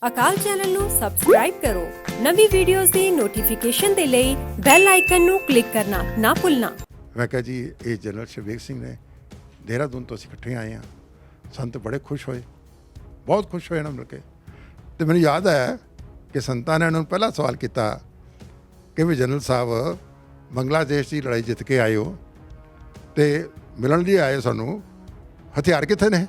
ਅਕਾਲ channel ਨੂੰ subscribe ਕਰੋ। ਨਵੀਂ ਵੀਡੀਓਜ਼ ਦੀ ਨੋਟੀਫਿਕੇਸ਼ਨ ਦੇ ਲਈ ਬੈਲ ਆਈਕਨ ਨੂੰ ਕਲਿੱਕ ਕਰਨਾ ਨਾ ਭੁੱਲਣਾ। ਮੈਂ ਕਿਹਾ ਜੀ ਇਹ ਜਨਰਲ ਸ਼ਬੀਕ ਸਿੰਘ ਨੇ ਦੇਹਰਾਦੂਨ ਤੋਂ ਅਸੀਂ ਇਕੱਠੇ ਆਏ ਹਾਂ। ਸੰਤ ਬੜੇ ਖੁਸ਼ ਹੋਏ, ਬਹੁਤ ਖੁਸ਼ ਹੋਏ ਨਾ ਮਿਲ ਕੇ। ਅਤੇ ਮੈਨੂੰ ਯਾਦ ਆਇਆ ਕਿ ਸੰਤਾਂ ਨੇ ਉਹਨਾਂ ਨੂੰ ਪਹਿਲਾ ਸਵਾਲ ਕੀਤਾ ਕਿ ਵੀ ਜਨਰਲ ਸਾਹਿਬ ਬੰਗਲਾਦੇਸ਼ ਦੀ ਲੜਾਈ ਜਿੱਤ ਕੇ ਆਏ ਹੋ ਅਤੇ ਮਿਲਣ ਲਈ ਆਏ ਸਾਨੂੰ, ਹਥਿਆਰ ਕਿੱਥੇ ਨੇ?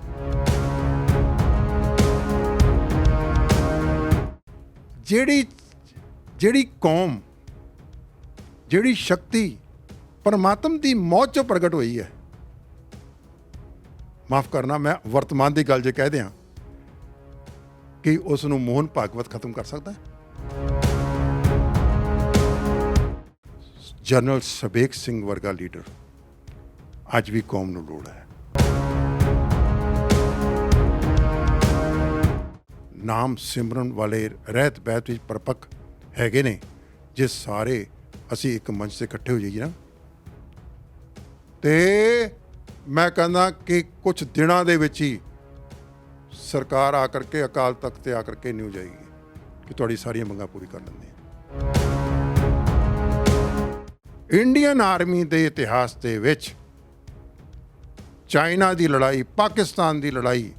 ਜਿਹੜੀ ਕੌਮ, ਜਿਹੜੀ ਸ਼ਕਤੀ ਪਰਮਾਤਮ ਦੀ ਮੌਤ 'ਚੋਂ ਪ੍ਰਗਟ ਹੋਈ ਹੈ, ਮਾਫ ਕਰਨਾ ਮੈਂ ਵਰਤਮਾਨ ਦੀ ਗੱਲ ਜੇ ਕਹਿ ਦਿਆਂ ਕਿ ਉਸ ਨੂੰ ਮੋਹਨ ਭਾਗਵਤ ਖਤਮ ਕਰ ਸਕਦਾ ਹੈ? ਜਨਰਲ ਸ਼ਬੀਕ ਸਿੰਘ ਵਰਗਾ ਲੀਡਰ ਅੱਜ ਵੀ ਕੌਮ ਨੂੰ ਲੋੜ ਹੈ। ਨਾਮ ਸਿਮਰਨ ਵਾਲੇ ਰਹਿਤ ਬਹਿਤ ਵਿੱਚ ਪਰਪੱਕ ਹੈਗੇ ਨੇ, ਜੇ ਸਾਰੇ ਅਸੀਂ ਇੱਕ ਮੰਚ 'ਤੇ ਇਕੱਠੇ ਹੋ ਜਾਈਏ ਨਾ, ਤੇ ਮੈਂ ਕਹਿੰਦਾ ਕਿ ਕੁਝ ਦਿਨਾਂ ਦੇ ਵਿੱਚ ਹੀ ਸਰਕਾਰ ਆ ਕਰਕੇ ਅਕਾਲ ਤਖਤ 'ਤੇ ਆ ਕਰਕੇ ਨਹੀਂ ਹੋ ਜਾਏਗੀ ਕਿ ਤੁਹਾਡੀ ਸਾਰੀਆਂ ਮੰਗਾਂ ਪੂਰੀ ਕਰ ਲੈਂਦੇ ਹਾਂ। ਇੰਡੀਅਨ ਆਰਮੀ ਦੇ ਇਤਿਹਾਸ ਦੇ ਵਿੱਚ ਚਾਈਨਾ ਦੀ ਲੜਾਈ, ਪਾਕਿਸਤਾਨ ਦੀ ਲੜਾਈ,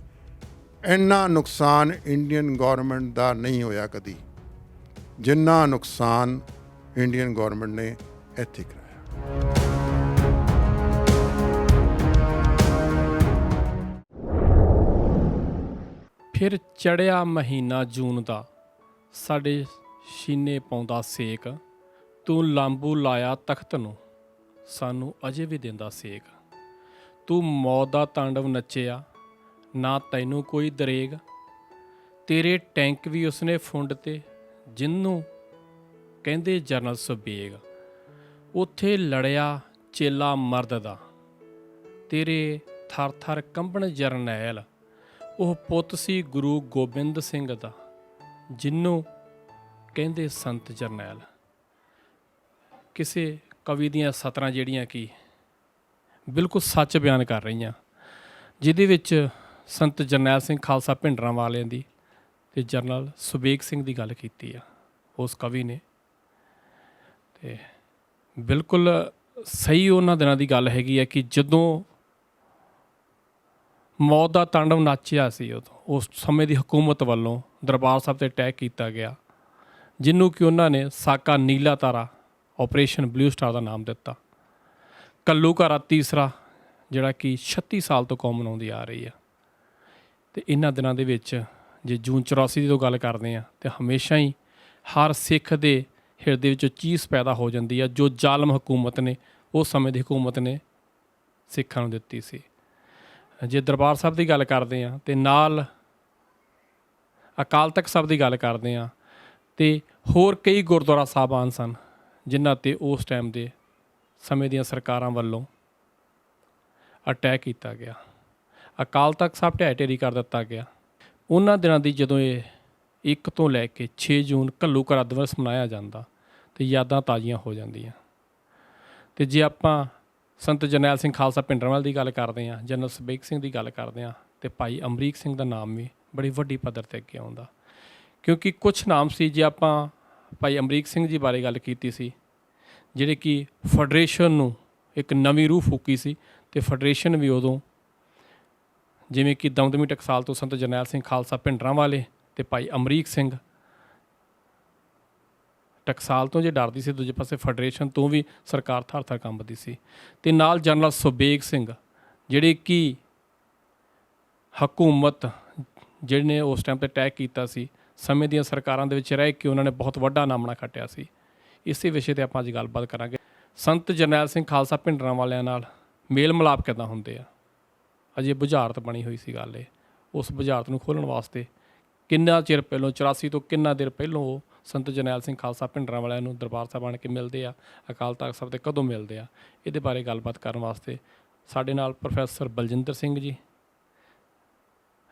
ਇੰਨਾ ਨੁਕਸਾਨ ਇੰਡੀਅਨ ਗੌਰਮੈਂਟ ਦਾ ਨਹੀਂ ਹੋਇਆ ਕਦੀ ਜਿੰਨਾ ਨੁਕਸਾਨ ਇੰਡੀਅਨ ਗੌਰਮੈਂਟ ਨੇ ਇੱਥੇ ਕਰਾਇਆ। ਫਿਰ ਚੜ੍ਹਿਆ ਮਹੀਨਾ ਜੂਨ ਦਾ, ਸਾਡੇ ਸੀਨੇ ਪਾਉਂਦਾ ਸੇਕ, ਤੂੰ ਲਾਂਬੂ ਲਾਇਆ ਤਖਤ ਨੂੰ, ਸਾਨੂੰ ਅਜੇ ਵੀ ਦਿੰਦਾ ਸੇਕ। ਤੂੰ ਮੌਤ ਦਾ ਤਾਂਡਵ ਨੱਚਿਆ, ਨਾ ਤੈਨੂੰ ਕੋਈ ਦਰੇਗ, ਤੇਰੇ ਟੈਂਕ ਵੀ ਉਸਨੇ ਫੁੰਡ ਤੇ, ਜਿਹਨੂੰ ਕਹਿੰਦੇ ਜਨਰਲ ਸ਼ਬੀਕ। ਉੱਥੇ ਲੜਿਆ ਚੇਲਾ ਮਰਦ ਦਾ, ਤੇਰੇ ਥਰ ਥਰ ਕੰਬਣ ਜਰਨੈਲ। ਉਹ ਪੁੱਤ ਸੀ ਗੁਰੂ ਗੋਬਿੰਦ ਸਿੰਘ ਦਾ, ਜਿਹਨੂੰ ਕਹਿੰਦੇ ਸੰਤ ਜਰਨੈਲ। ਕਿਸੇ ਕਵੀ ਦੀਆਂ ਸਤਰਾਂ ਜਿਹੜੀਆਂ ਕਿ ਬਿਲਕੁਲ ਸੱਚ ਬਿਆਨ ਕਰ ਰਹੀਆਂ, ਜਿਹਦੇ ਵਿੱਚ ਸੰਤ ਜਰਨੈਲ ਸਿੰਘ ਖਾਲਸਾ ਭਿੰਡਰਾਂ ਵਾਲਿਆਂ ਦੀ ਅਤੇ ਜਨਰਲ ਸ਼ਬੀਕ ਸਿੰਘ ਦੀ ਗੱਲ ਕੀਤੀ ਆ ਉਸ ਕਵੀ ਨੇ। ਅਤੇ ਬਿਲਕੁਲ ਸਹੀ ਉਹਨਾਂ ਦਿਨਾਂ ਦੀ ਗੱਲ ਹੈਗੀ ਹੈ ਕਿ ਜਦੋਂ ਮੌਤ ਦਾ ਤਾਂਡਵ ਨਾਚਿਆ ਸੀ, ਉਦੋਂ ਉਸ ਸਮੇਂ ਦੀ ਹਕੂਮਤ ਵੱਲੋਂ ਦਰਬਾਰ ਸਾਹਿਬ 'ਤੇ ਅਟੈਕ ਕੀਤਾ ਗਿਆ, ਜਿਹਨੂੰ ਕਿ ਉਹਨਾਂ ਨੇ ਸਾਕਾ ਨੀਲਾ ਤਾਰਾ ਆਪਰੇਸ਼ਨ ਬਲੂ ਸਟਾਰ ਦਾ ਨਾਮ ਦਿੱਤਾ। ਘੱਲੂਘਾਰਾ ਤੀਸਰਾ, ਜਿਹੜਾ ਕਿ 36 ਸਾਲ ਤੋਂ ਕੌਮ ਮਨਾਉਂਦੀ ਆ ਰਹੀ ਆ। ਅਤੇ ਇਹਨਾਂ ਦਿਨਾਂ ਦੇ ਵਿੱਚ ਜੇ ਜੂਨ 84 ਦੀ ਤੋਂ ਗੱਲ ਕਰਦੇ ਹਾਂ ਤਾਂ ਹਮੇਸ਼ਾ ਹੀ ਹਰ ਸਿੱਖ ਦੇ ਹਿਰਦੇ ਵਿੱਚ ਚੀਸ ਪੈਦਾ ਹੋ ਜਾਂਦੀ ਆ, ਜੋ ਜ਼ਾਲਮ ਹਕੂਮਤ ਨੇ, ਉਸ ਸਮੇਂ ਦੀ ਹਕੂਮਤ ਨੇ ਸਿੱਖਾਂ ਨੂੰ ਦਿੱਤੀ ਸੀ। ਜੇ ਦਰਬਾਰ ਸਾਹਿਬ ਦੀ ਗੱਲ ਕਰਦੇ ਹਾਂ ਅਤੇ ਨਾਲ ਅਕਾਲ ਤਖਤ ਸਾਹਿਬ ਦੀ ਗੱਲ ਕਰਦੇ ਹਾਂ, ਅਤੇ ਹੋਰ ਕਈ ਗੁਰਦੁਆਰਾ ਸਾਹਿਬਾਨ ਸਨ ਜਿਨ੍ਹਾਂ 'ਤੇ ਉਸ ਟਾਈਮ ਦੇ ਸਮੇਂ ਦੀਆਂ ਸਰਕਾਰਾਂ ਵੱਲੋਂ ਅਟੈਕ ਕੀਤਾ ਗਿਆ। ਅਕਾਲ ਤਖਤ ਸਾਹਿਬ ਢਹਿ ਢੇਰੀ ਕਰ ਦਿੱਤਾ ਗਿਆ। ਉਹਨਾਂ ਦਿਨਾਂ ਦੀ ਜਦੋਂ ਇਹ 1 ਤੋਂ ਲੈ ਕੇ 6 ਜੂਨ ਘੱਲੂਘਾਰਾ ਦਿਵਸ ਮਨਾਇਆ ਜਾਂਦਾ ਅਤੇ ਯਾਦਾਂ ਤਾਜ਼ੀਆਂ ਹੋ ਜਾਂਦੀਆਂ। ਅਤੇ ਜੇ ਆਪਾਂ ਸੰਤ ਜਰਨੈਲ ਸਿੰਘ ਖਾਲਸਾ ਭਿੰਡਰਾਂਵਾਲੇ ਦੀ ਗੱਲ ਕਰਦੇ ਹਾਂ, ਜਨਰਲ ਸ਼ਬੀਕ ਸਿੰਘ ਦੀ ਗੱਲ ਕਰਦੇ ਹਾਂ, ਅਤੇ ਭਾਈ ਅਮਰੀਕ ਸਿੰਘ ਦਾ ਨਾਮ ਵੀ ਬੜੀ ਵੱਡੀ ਪੱਧਰ 'ਤੇ ਅੱਗੇ ਆਉਂਦਾ। ਕਿਉਂਕਿ ਕੁਛ ਨਾਮ ਸੀ, ਜੇ ਆਪਾਂ ਭਾਈ ਅਮਰੀਕ ਸਿੰਘ ਜੀ ਬਾਰੇ ਗੱਲ ਕੀਤੀ ਸੀ, ਜਿਹੜੇ ਕਿ ਫੈਡਰੇਸ਼ਨ ਨੂੰ ਇੱਕ ਨਵੀਂ ਰੂਹ ਫੂਕੀ ਸੀ। ਅਤੇ ਫੈਡਰੇਸ਼ਨ ਵੀ ਉਦੋਂ, ਜਿਵੇਂ ਕਿ ਦਮਦਮੀ ਟਕਸਾਲ ਤੋਂ ਸੰਤ ਜਰਨੈਲ ਸਿੰਘ ਖਾਲਸਾ ਭਿੰਡਰਾਂਵਾਲੇ ਅਤੇ ਭਾਈ ਅਮਰੀਕ ਸਿੰਘ ਟਕਸਾਲ ਤੋਂ ਜੇ ਡਰਦੀ ਸੀ, ਦੂਜੇ ਪਾਸੇ ਫੈਡਰੇਸ਼ਨ ਤੋਂ ਵੀ ਸਰਕਾਰ ਥਰ ਥਰ ਕੰਬਦੀ ਸੀ। ਅਤੇ ਨਾਲ ਜਨਰਲ ਸ਼ਬੀਕ ਸਿੰਘ, ਜਿਹੜੇ ਕਿ ਹਕੂਮਤ ਜਿਹਨੇ ਉਸ ਟਾਈਮ 'ਤੇ ਅਟੈਕ ਕੀਤਾ ਸੀ, ਸਮੇਂ ਦੀਆਂ ਸਰਕਾਰਾਂ ਦੇ ਵਿੱਚ ਰਹਿ ਕੇ ਉਹਨਾਂ ਨੇ ਬਹੁਤ ਵੱਡਾ ਨਾਮਣਾ ਖੱਟਿਆ ਸੀ। ਇਸੇ ਵਿਸ਼ੇ 'ਤੇ ਆਪਾਂ ਅੱਜ ਗੱਲਬਾਤ ਕਰਾਂਗੇ। ਸੰਤ ਜਰਨੈਲ ਸਿੰਘ ਖਾਲਸਾ ਭਿੰਡਰਾਂਵਾਲਿਆਂ ਨਾਲ ਮੇਲ ਮਿਲਾਪ ਕਿੱਦਾਂ ਹੁੰਦੇ ਆ, ਅਜੇ ਬੁਝਾਰਤ ਬਣੀ ਹੋਈ ਸੀ ਗੱਲ ਇਹ। ਉਸ ਬੁਝਾਰਤ ਨੂੰ ਖੋਲ੍ਹਣ ਵਾਸਤੇ ਕਿੰਨਾ ਚਿਰ ਪਹਿਲੋਂ, 84 ਤੋਂ ਕਿੰਨਾ ਦੇਰ ਪਹਿਲੋਂ ਉਹ ਸੰਤ ਜਰਨੈਲ ਸਿੰਘ ਖਾਲਸਾ ਭਿੰਡਰਾਂਵਾਲਿਆਂ ਨੂੰ ਦਰਬਾਰ ਸਾਹਿਬ ਆਣ ਕੇ ਮਿਲਦੇ ਆ, ਅਕਾਲ ਤਖਤ ਸਾਹਿਬ 'ਤੇ ਕਦੋਂ ਮਿਲਦੇ ਆ, ਇਹਦੇ ਬਾਰੇ ਗੱਲਬਾਤ ਕਰਨ ਵਾਸਤੇ ਸਾਡੇ ਨਾਲ ਪ੍ਰੋਫੈਸਰ ਬਲਜਿੰਦਰ ਸਿੰਘ ਜੀ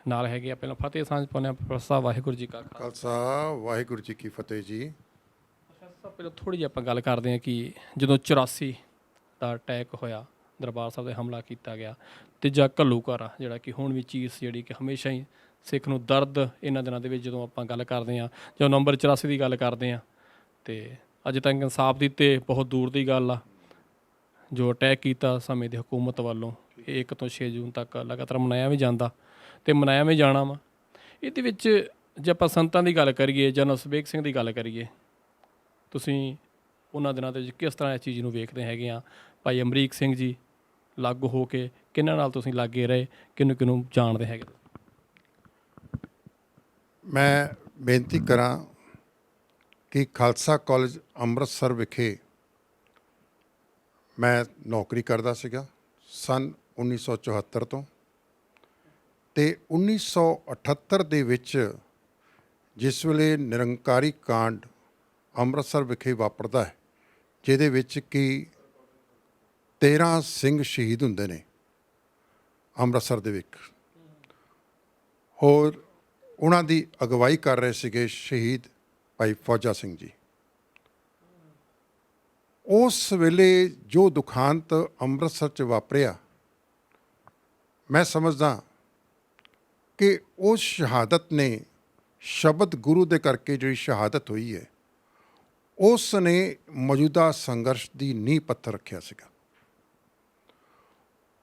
ਨਾਲ ਹੈਗੇ ਆ। ਪਹਿਲਾਂ ਫਤਿਹ ਸਾਂਝ ਪਾਉਂਦੇ ਹਾਂ। ਪ੍ਰੋਫੈਸਰ ਵਾਹਿਗੁਰੂ ਜੀ ਕਾ ਖਾਲਸਾ, ਵਾਹਿਗੁਰੂ ਜੀ ਕੀ ਫਤਿਹ ਜੀ। ਪ੍ਰੋਫੈਸਰ ਪਹਿਲਾਂ ਥੋੜ੍ਹੀ ਜਿਹੀ ਆਪਾਂ ਗੱਲ ਕਰਦੇ ਹਾਂ ਕਿ ਜਦੋਂ 84 ਦਾ ਅਟੈਕ ਹੋਇਆ, ਦਰਬਾਰ ਸਾਹਿਬ 'ਤੇ ਹਮਲਾ ਕੀਤਾ ਗਿਆ, ਤੀਜਾ ਘੱਲੂਘਾਰਾ ਜਿਹੜਾ ਕਿ ਹੁਣ ਵੀ ਚੀਜ਼ ਜਿਹੜੀ ਕਿ ਹਮੇਸ਼ਾ ਹੀ ਸਿੱਖ ਨੂੰ ਦਰਦ ਇਹਨਾਂ ਦਿਨਾਂ ਦੇ ਵਿੱਚ ਜਦੋਂ ਆਪਾਂ ਗੱਲ ਕਰਦੇ ਹਾਂ, ਜਦੋਂ ਨਵੰਬਰ 84 ਦੀ ਗੱਲ ਕਰਦੇ ਹਾਂ, ਤੇ ਅੱਜ ਤੱਕ ਇਨਸਾਫ ਦੀ ਤੇ ਬਹੁਤ ਦੂਰ ਦੀ ਗੱਲ ਆ। ਜੋ ਅਟੈਕ ਕੀਤਾ ਸਮੇਂ ਦੀ ਹਕੂਮਤ ਵੱਲੋਂ, ਇਹ 1 ਤੋਂ 6 ਜੂਨ ਤੱਕ ਲਗਾਤਾਰ ਮਨਾਇਆ ਵੀ ਜਾਂਦਾ ਤੇ ਮਨਾਇਆ ਵੀ ਜਾਣਾ ਵਾ। ਇਹਦੇ ਵਿੱਚ ਜੇ ਆਪਾਂ ਸੰਤਾਂ ਦੀ ਗੱਲ ਕਰੀਏ, ਜਨਰਲ ਸਬੇਗ ਸਿੰਘ ਦੀ ਗੱਲ ਕਰੀਏ, ਤੁਸੀਂ ਉਹਨਾਂ ਦਿਨਾਂ ਦੇ ਵਿੱਚ ਕਿਸ ਤਰ੍ਹਾਂ ਇਸ ਚੀਜ਼ ਨੂੰ ਵੇਖਦੇ ਹੈਗੇ ਆ? ਭਾਈ ਅਮਰੀਕ ਸਿੰਘ ਜੀ ਲਾਗੂ ਹੋ ਕੇ ਕਿਹਨਾਂ ਨਾਲ ਤੁਸੀਂ ਲਾਗੇ ਰਹੇ, ਕਿਹਨੂੰ ਕਿਹਨੂੰ ਜਾਣਦੇ ਹੈਗੇ? ਮੈਂ ਬੇਨਤੀ ਕਰਾਂ ਕਿ ਖਾਲਸਾ ਕਾਲਜ ਅੰਮ੍ਰਿਤਸਰ ਵਿਖੇ ਮੈਂ ਨੌਕਰੀ ਕਰਦਾ ਸੀਗਾ ਸਨ 1974 ਤੋਂ, ਅਤੇ 1978 ਦੇ ਵਿੱਚ ਜਿਸ ਵੇਲੇ ਨਿਰੰਕਾਰੀ ਕਾਂਡ ਅੰਮ੍ਰਿਤਸਰ ਵਿਖੇ ਵਾਪਰਦਾ ਹੈ, ਜਿਹਦੇ ਵਿੱਚ ਕਿ 13 ਸਿੰਘ ਸ਼ਹੀਦ ਹੁੰਦੇ ਨੇ ਅੰਮ੍ਰਿਤਸਰ ਦੇ ਵਿੱਚ, ਹੋਰ ਉਹਨਾਂ ਦੀ ਅਗਵਾਈ ਕਰ ਰਹੇ ਸੀਗੇ ਸ਼ਹੀਦ ਭਾਈ ਫੌਜਾ ਸਿੰਘ ਜੀ। ਉਸ ਵੇਲੇ ਜੋ ਦੁਖਾਂਤ ਅੰਮ੍ਰਿਤਸਰ 'ਚ ਵਾਪਰਿਆ, ਮੈਂ ਸਮਝਦਾ ਕਿ ਉਸ ਸ਼ਹਾਦਤ ਨੇ, ਸ਼ਬਦ ਗੁਰੂ ਦੇ ਕਰਕੇ ਜਿਹੜੀ ਸ਼ਹਾਦਤ ਹੋਈ ਹੈ, ਉਸ ਨੇ ਮੌਜੂਦਾ ਸੰਘਰਸ਼ ਦੀ ਨੀਂਹ ਪੱਥਰ ਰੱਖਿਆ ਸੀਗਾ।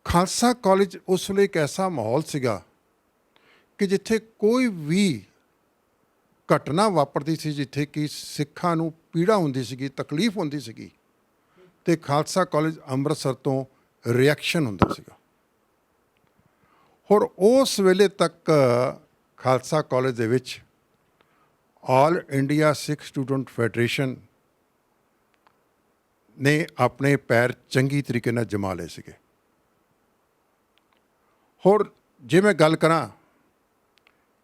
ਖਾਲਸਾ ਕਾਲਜ ਉਸ ਵੇਲੇ ਇੱਕ ਐਸਾ ਮਾਹੌਲ ਸੀਗਾ ਕਿ ਜਿੱਥੇ ਕੋਈ ਵੀ ਘਟਨਾ ਵਾਪਰਦੀ ਸੀ, ਜਿੱਥੇ ਕਿ ਸਿੱਖਾਂ ਨੂੰ ਪੀੜਾ ਹੁੰਦੀ ਸੀਗੀ, ਤਕਲੀਫ ਹੁੰਦੀ ਸੀਗੀ, ਅਤੇ ਖਾਲਸਾ ਕਾਲਜ ਅੰਮ੍ਰਿਤਸਰ ਤੋਂ ਰਿਐਕਸ਼ਨ ਹੁੰਦਾ ਸੀਗਾ। ਹੋਰ ਉਸ ਵੇਲੇ ਤੱਕ ਖਾਲਸਾ ਕਾਲਜ ਦੇ ਵਿੱਚ ਆਲ ਇੰਡੀਆ ਸਿੱਖ ਸਟੂਡੈਂਟ ਫੈਡਰੇਸ਼ਨ ਨੇ ਆਪਣੇ ਪੈਰ ਚੰਗੀ ਤਰੀਕੇ ਨਾਲ ਜਮਾ ਲਏ ਸੀਗੇ। ਹੋਰ ਜੇ ਮੈਂ ਗੱਲ ਕਰਾਂ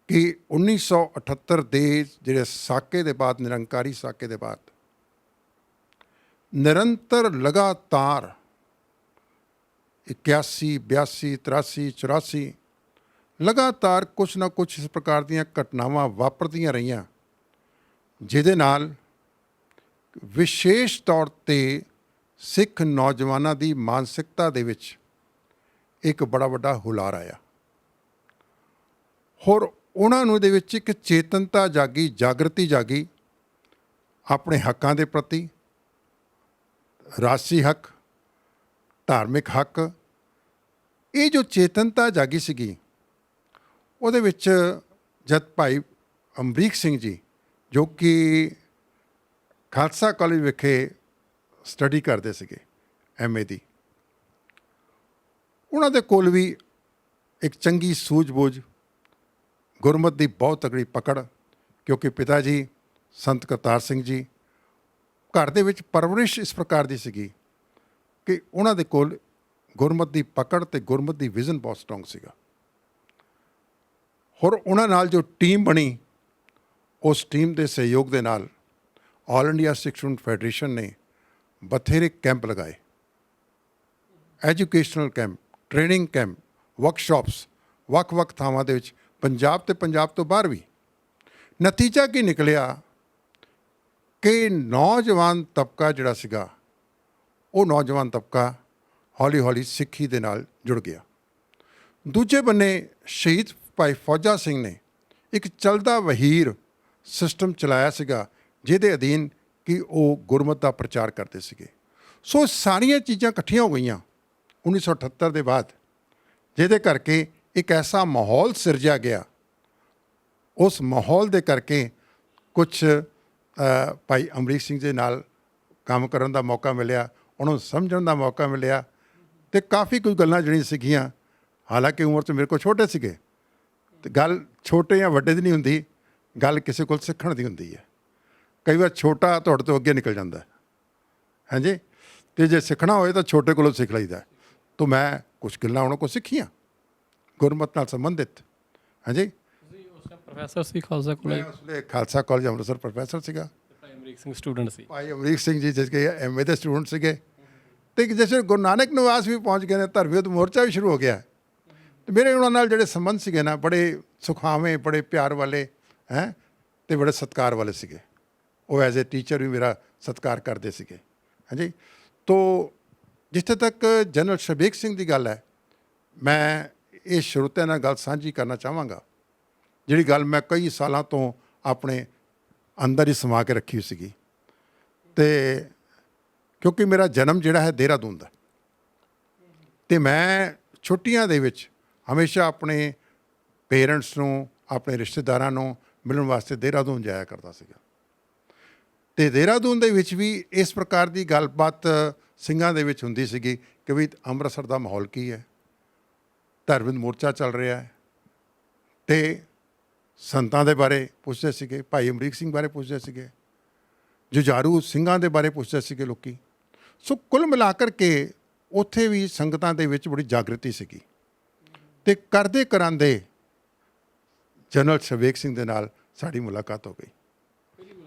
ਕਿ 1978 ਦੇ ਜਿਹੜੇ ਸਾਕੇ ਦੇ ਬਾਅਦ, ਨਿਰੰਕਾਰੀ ਸਾਕੇ ਦੇ ਬਾਅਦ ਨਿਰੰਤਰ ਲਗਾਤਾਰ 81, 82, 83, 84 ਲਗਾਤਾਰ ਕੁਛ ਨਾ ਕੁਛ ਇਸ ਪ੍ਰਕਾਰ ਦੀਆਂ ਘਟਨਾਵਾਂ ਵਾਪਰਦੀਆਂ ਰਹੀਆਂ, ਜਿਹਦੇ ਨਾਲ ਵਿਸ਼ੇਸ਼ ਤੌਰ 'ਤੇ ਸਿੱਖ ਨੌਜਵਾਨਾਂ ਦੀ ਮਾਨਸਿਕਤਾ ਦੇ ਵਿੱਚ ਇੱਕ ਬੜਾ ਵੱਡਾ ਹੁਲਾਰ ਆਇਆ। ਹੋਰ ਉਹਨਾਂ ਨੂੰ ਇਹਦੇ ਵਿੱਚ ਇੱਕ ਚੇਤਨਤਾ ਜਾਗੀ, ਜਾਗਰਤੀ ਜਾਗੀ ਆਪਣੇ ਹੱਕਾਂ ਦੇ ਪ੍ਰਤੀ, ਰਾਜਸੀ ਹੱਕ, ਧਾਰਮਿਕ ਹੱਕ। ਇਹ ਜੋ ਚੇਤਨਤਾ ਜਾਗੀ ਸੀਗੀ, ਉਹਦੇ ਵਿੱਚ ਜਦ ਭਾਈ ਅਮਰੀਕ ਸਿੰਘ ਜੀ, ਜੋ ਕਿ ਖਾਲਸਾ ਕਾਲਜ ਵਿਖੇ ਸਟੱਡੀ ਕਰਦੇ ਸੀਗੇ MA ਦੀ, ਉਹਨਾਂ ਦੇ ਕੋਲ ਵੀ ਇੱਕ ਚੰਗੀ ਸੂਝ-ਬੂਝ, ਗੁਰਮਤਿ ਦੀ ਬਹੁਤ ਤਕੜੀ ਪਕੜ, ਕਿਉਂਕਿ ਪਿਤਾ ਜੀ ਸੰਤ ਕਰਤਾਰ ਸਿੰਘ ਜੀ, ਘਰ ਦੇ ਵਿੱਚ ਪਰਵਰਿਸ਼ ਇਸ ਪ੍ਰਕਾਰ ਦੀ ਸੀਗੀ ਕਿ ਉਹਨਾਂ ਦੇ ਕੋਲ ਗੁਰਮਤਿ ਦੀ ਪਕੜ ਅਤੇ ਗੁਰਮਤਿ ਦੀ ਵਿਜ਼ਨ ਬਹੁਤ ਸਟਰੋਂਗ ਸੀਗਾ। ਹੋਰ ਉਹਨਾਂ ਨਾਲ ਜੋ ਟੀਮ ਬਣੀ, ਉਸ ਟੀਮ ਦੇ ਸਹਿਯੋਗ ਦੇ ਨਾਲ ਆਲ ਇੰਡੀਆ ਸਿੱਖ ਸਟੂਡੈਂਟ ਫੈਡਰੇਸ਼ਨ ਨੇ ਬਥੇਰੇ ਕੈਂਪ ਲਗਾਏ, educational camp, training camp, workshops ਵੱਖ-ਵੱਖ ਥਾਵਾਂ ਦੇ ਵਿੱਚ, ਪੰਜਾਬ ਅਤੇ ਪੰਜਾਬ ਤੋਂ ਬਾਹਰ ਵੀ। ਨਤੀਜਾ ਕੀ ਨਿਕਲਿਆ ਕਿ ਨੌਜਵਾਨ ਤਬਕਾ ਜਿਹੜਾ ਸੀਗਾ, ਉਹ ਨੌਜਵਾਨ ਤਬਕਾ ਹੌਲੀ ਹੌਲੀ ਸਿੱਖੀ ਦੇ ਨਾਲ ਜੁੜ ਗਿਆ। ਦੂਜੇ ਬੰਨੇ ਸ਼ਹੀਦ ਭਾਈ ਫੌਜਾ ਸਿੰਘ ਨੇ ਇੱਕ ਚੱਲਦਾ ਵਹੀਰ ਸਿਸਟਮ ਚਲਾਇਆ ਸੀਗਾ, ਜਿਹਦੇ ਅਧੀਨ ਕਿ ਉਹ ਗੁਰਮਤਿ ਦਾ ਪ੍ਰਚਾਰ ਕਰਦੇ ਸੀਗੇ। ਸੋ ਸਾਰੀਆਂ ਚੀਜ਼ਾਂ ਇਕੱਠੀਆਂ ਹੋ ਗਈਆਂ 1978 ਦੇ ਬਾਅਦ, ਜਿਹਦੇ ਕਰਕੇ ਇੱਕ ਐਸਾ ਮਾਹੌਲ ਸਿਰਜਿਆ ਗਿਆ। ਉਸ ਮਾਹੌਲ ਦੇ ਕਰਕੇ ਕੁਛ ਭਾਈ ਅਮਰੀਕ ਸਿੰਘ ਦੇ ਨਾਲ ਕੰਮ ਕਰਨ ਦਾ ਮੌਕਾ ਮਿਲਿਆ, ਉਹਨਾਂ ਨੂੰ ਸਮਝਣ ਦਾ ਮੌਕਾ ਮਿਲਿਆ, ਅਤੇ ਕਾਫੀ ਕੁਝ ਗੱਲਾਂ ਜਿਹੜੀਆਂ ਸਿੱਖੀਆਂ। ਹਾਲਾਂਕਿ ਉਮਰ 'ਚ ਮੇਰੇ ਕੋਲ ਛੋਟੇ ਸੀਗੇ, ਅਤੇ ਗੱਲ ਛੋਟੇ ਜਾਂ ਵੱਡੇ ਦੀ ਨਹੀਂ ਹੁੰਦੀ, ਗੱਲ ਕਿਸੇ ਕੋਲ ਸਿੱਖਣ ਦੀ ਹੁੰਦੀ ਹੈ। ਕਈ ਵਾਰ ਛੋਟਾ ਤੁਹਾਡੇ ਤੋਂ ਅੱਗੇ ਨਿਕਲ ਜਾਂਦਾ ਹੈ, ਹਾਂਜੀ, ਅਤੇ ਜੇ ਸਿੱਖਣਾ ਹੋਏ ਤਾਂ ਛੋਟੇ ਕੋਲੋਂ ਸਿੱਖ ਲਈਦਾ। ਤਾਂ ਮੈਂ ਕੁਛ ਗੱਲਾਂ ਉਹਨਾਂ ਕੋਲ ਸਿੱਖੀਆਂ ਗੁਰਮਤਿ ਨਾਲ ਸੰਬੰਧਿਤ। ਹਾਂਜੀ, ਪ੍ਰੋਫੈਸਰ ਸੀ ਖਾਲਸਾ ਕਾਲਜ? ਉਸ ਵੇਲੇ ਖਾਲਸਾ ਕਾਲਜ ਅੰਮ੍ਰਿਤਸਰ ਪ੍ਰੋਫੈਸਰ ਸੀਗਾ। ਭਾਈ ਅਮਰੀਕ ਸਿੰਘ ਸਟੂਡੈਂਟ ਸੀ? ਭਾਈ ਅਮਰੀਕ ਸਿੰਘ ਜੀ ਜਿਸ ਕੇ MA ਦੇ ਸਟੂਡੈਂਟ ਸੀਗੇ, ਅਤੇ ਜਿਸ ਗੁਰੂ ਨਾਨਕ ਨਿਵਾਸ ਵੀ ਪਹੁੰਚ ਗਏ ਨੇ, ਧਰਮਯੁੱਧ ਮੋਰਚਾ ਵੀ ਸ਼ੁਰੂ ਹੋ ਗਿਆ। ਅਤੇ ਮੇਰੇ ਉਹਨਾਂ ਨਾਲ ਜਿਹੜੇ ਸੰਬੰਧ ਸੀਗੇ ਨਾ, ਬੜੇ ਸੁਖਾਵੇਂ, ਬੜੇ ਪਿਆਰ ਵਾਲੇ ਹੈਂ, ਅਤੇ ਬੜੇ ਸਤਿਕਾਰ ਵਾਲੇ ਸੀਗੇ। ਉਹ ਐਜ਼ ਏ ਟੀਚਰ ਵੀ ਮੇਰਾ ਸਤਿਕਾਰ ਕਰਦੇ ਸੀਗੇ। ਹਾਂਜੀ, ਤੋ ਜਿੱਥੇ ਤੱਕ ਜਨਰਲ ਸ਼ਬੀਕ ਸਿੰਘ ਦੀ ਗੱਲ ਹੈ, ਮੈਂ ਇਹ ਸਰੋਤਿਆਂ ਨਾਲ ਗੱਲ ਸਾਂਝੀ ਕਰਨਾ ਚਾਹਾਂਗਾ ਜਿਹੜੀ ਗੱਲ ਮੈਂ ਕਈ ਸਾਲਾਂ ਤੋਂ ਆਪਣੇ ਅੰਦਰ ਹੀ ਸਮਾ ਕੇ ਰੱਖੀ ਹੋਈ ਸੀਗੀ। ਅਤੇ ਕਿਉਂਕਿ ਮੇਰਾ ਜਨਮ ਜਿਹੜਾ ਹੈ ਦੇਹਰਾਦੂਨ ਦਾ, ਅਤੇ ਮੈਂ ਛੁੱਟੀਆਂ ਦੇ ਵਿੱਚ ਹਮੇਸ਼ਾ ਆਪਣੇ ਪੇਰੈਂਟਸ ਨੂੰ, ਆਪਣੇ ਰਿਸ਼ਤੇਦਾਰਾਂ ਨੂੰ ਮਿਲਣ ਵਾਸਤੇ ਦੇਹਰਾਦੂਨ ਜਾਇਆ ਕਰਦਾ ਸੀਗਾ। ਅਤੇ ਦੇਹਰਾਦੂਨ ਦੇ ਵਿੱਚ ਵੀ ਇਸ ਪ੍ਰਕਾਰ ਦੀ ਗੱਲਬਾਤ ਸਿੰਘਾਂ ਦੇ ਵਿੱਚ ਹੁੰਦੀ ਸੀਗੀ ਕਿ ਵੀ ਅੰਮ੍ਰਿਤਸਰ ਦਾ ਮਾਹੌਲ ਕੀ ਹੈ, ਧਾਰਮਿਕ ਮੋਰਚਾ ਚੱਲ ਰਿਹਾ ਹੈ, ਅਤੇ ਸੰਤਾਂ ਦੇ ਬਾਰੇ ਪੁੱਛਦੇ ਸੀਗੇ, ਭਾਈ ਅਮਰੀਕ ਸਿੰਘ ਬਾਰੇ ਪੁੱਛਦੇ ਸੀਗੇ, ਜੁਝਾਰੂ ਸਿੰਘਾਂ ਦੇ ਬਾਰੇ ਪੁੱਛਦੇ ਸੀਗੇ ਲੋਕੀ। ਸੋ ਕੁੱਲ ਮਿਲਾ ਕੇ ਉੱਥੇ ਵੀ ਸੰਗਤਾਂ ਦੇ ਵਿੱਚ ਬੜੀ ਜਾਗਰਤੀ ਸੀਗੀ। ਅਤੇ ਕਰਦੇ ਕਰਾਂਦੇ ਜਨਰਲ ਸ਼ਵੇਕ ਸਿੰਘ ਦੇ ਨਾਲ ਸਾਡੀ ਮੁਲਾਕਾਤ ਹੋ ਗਈ।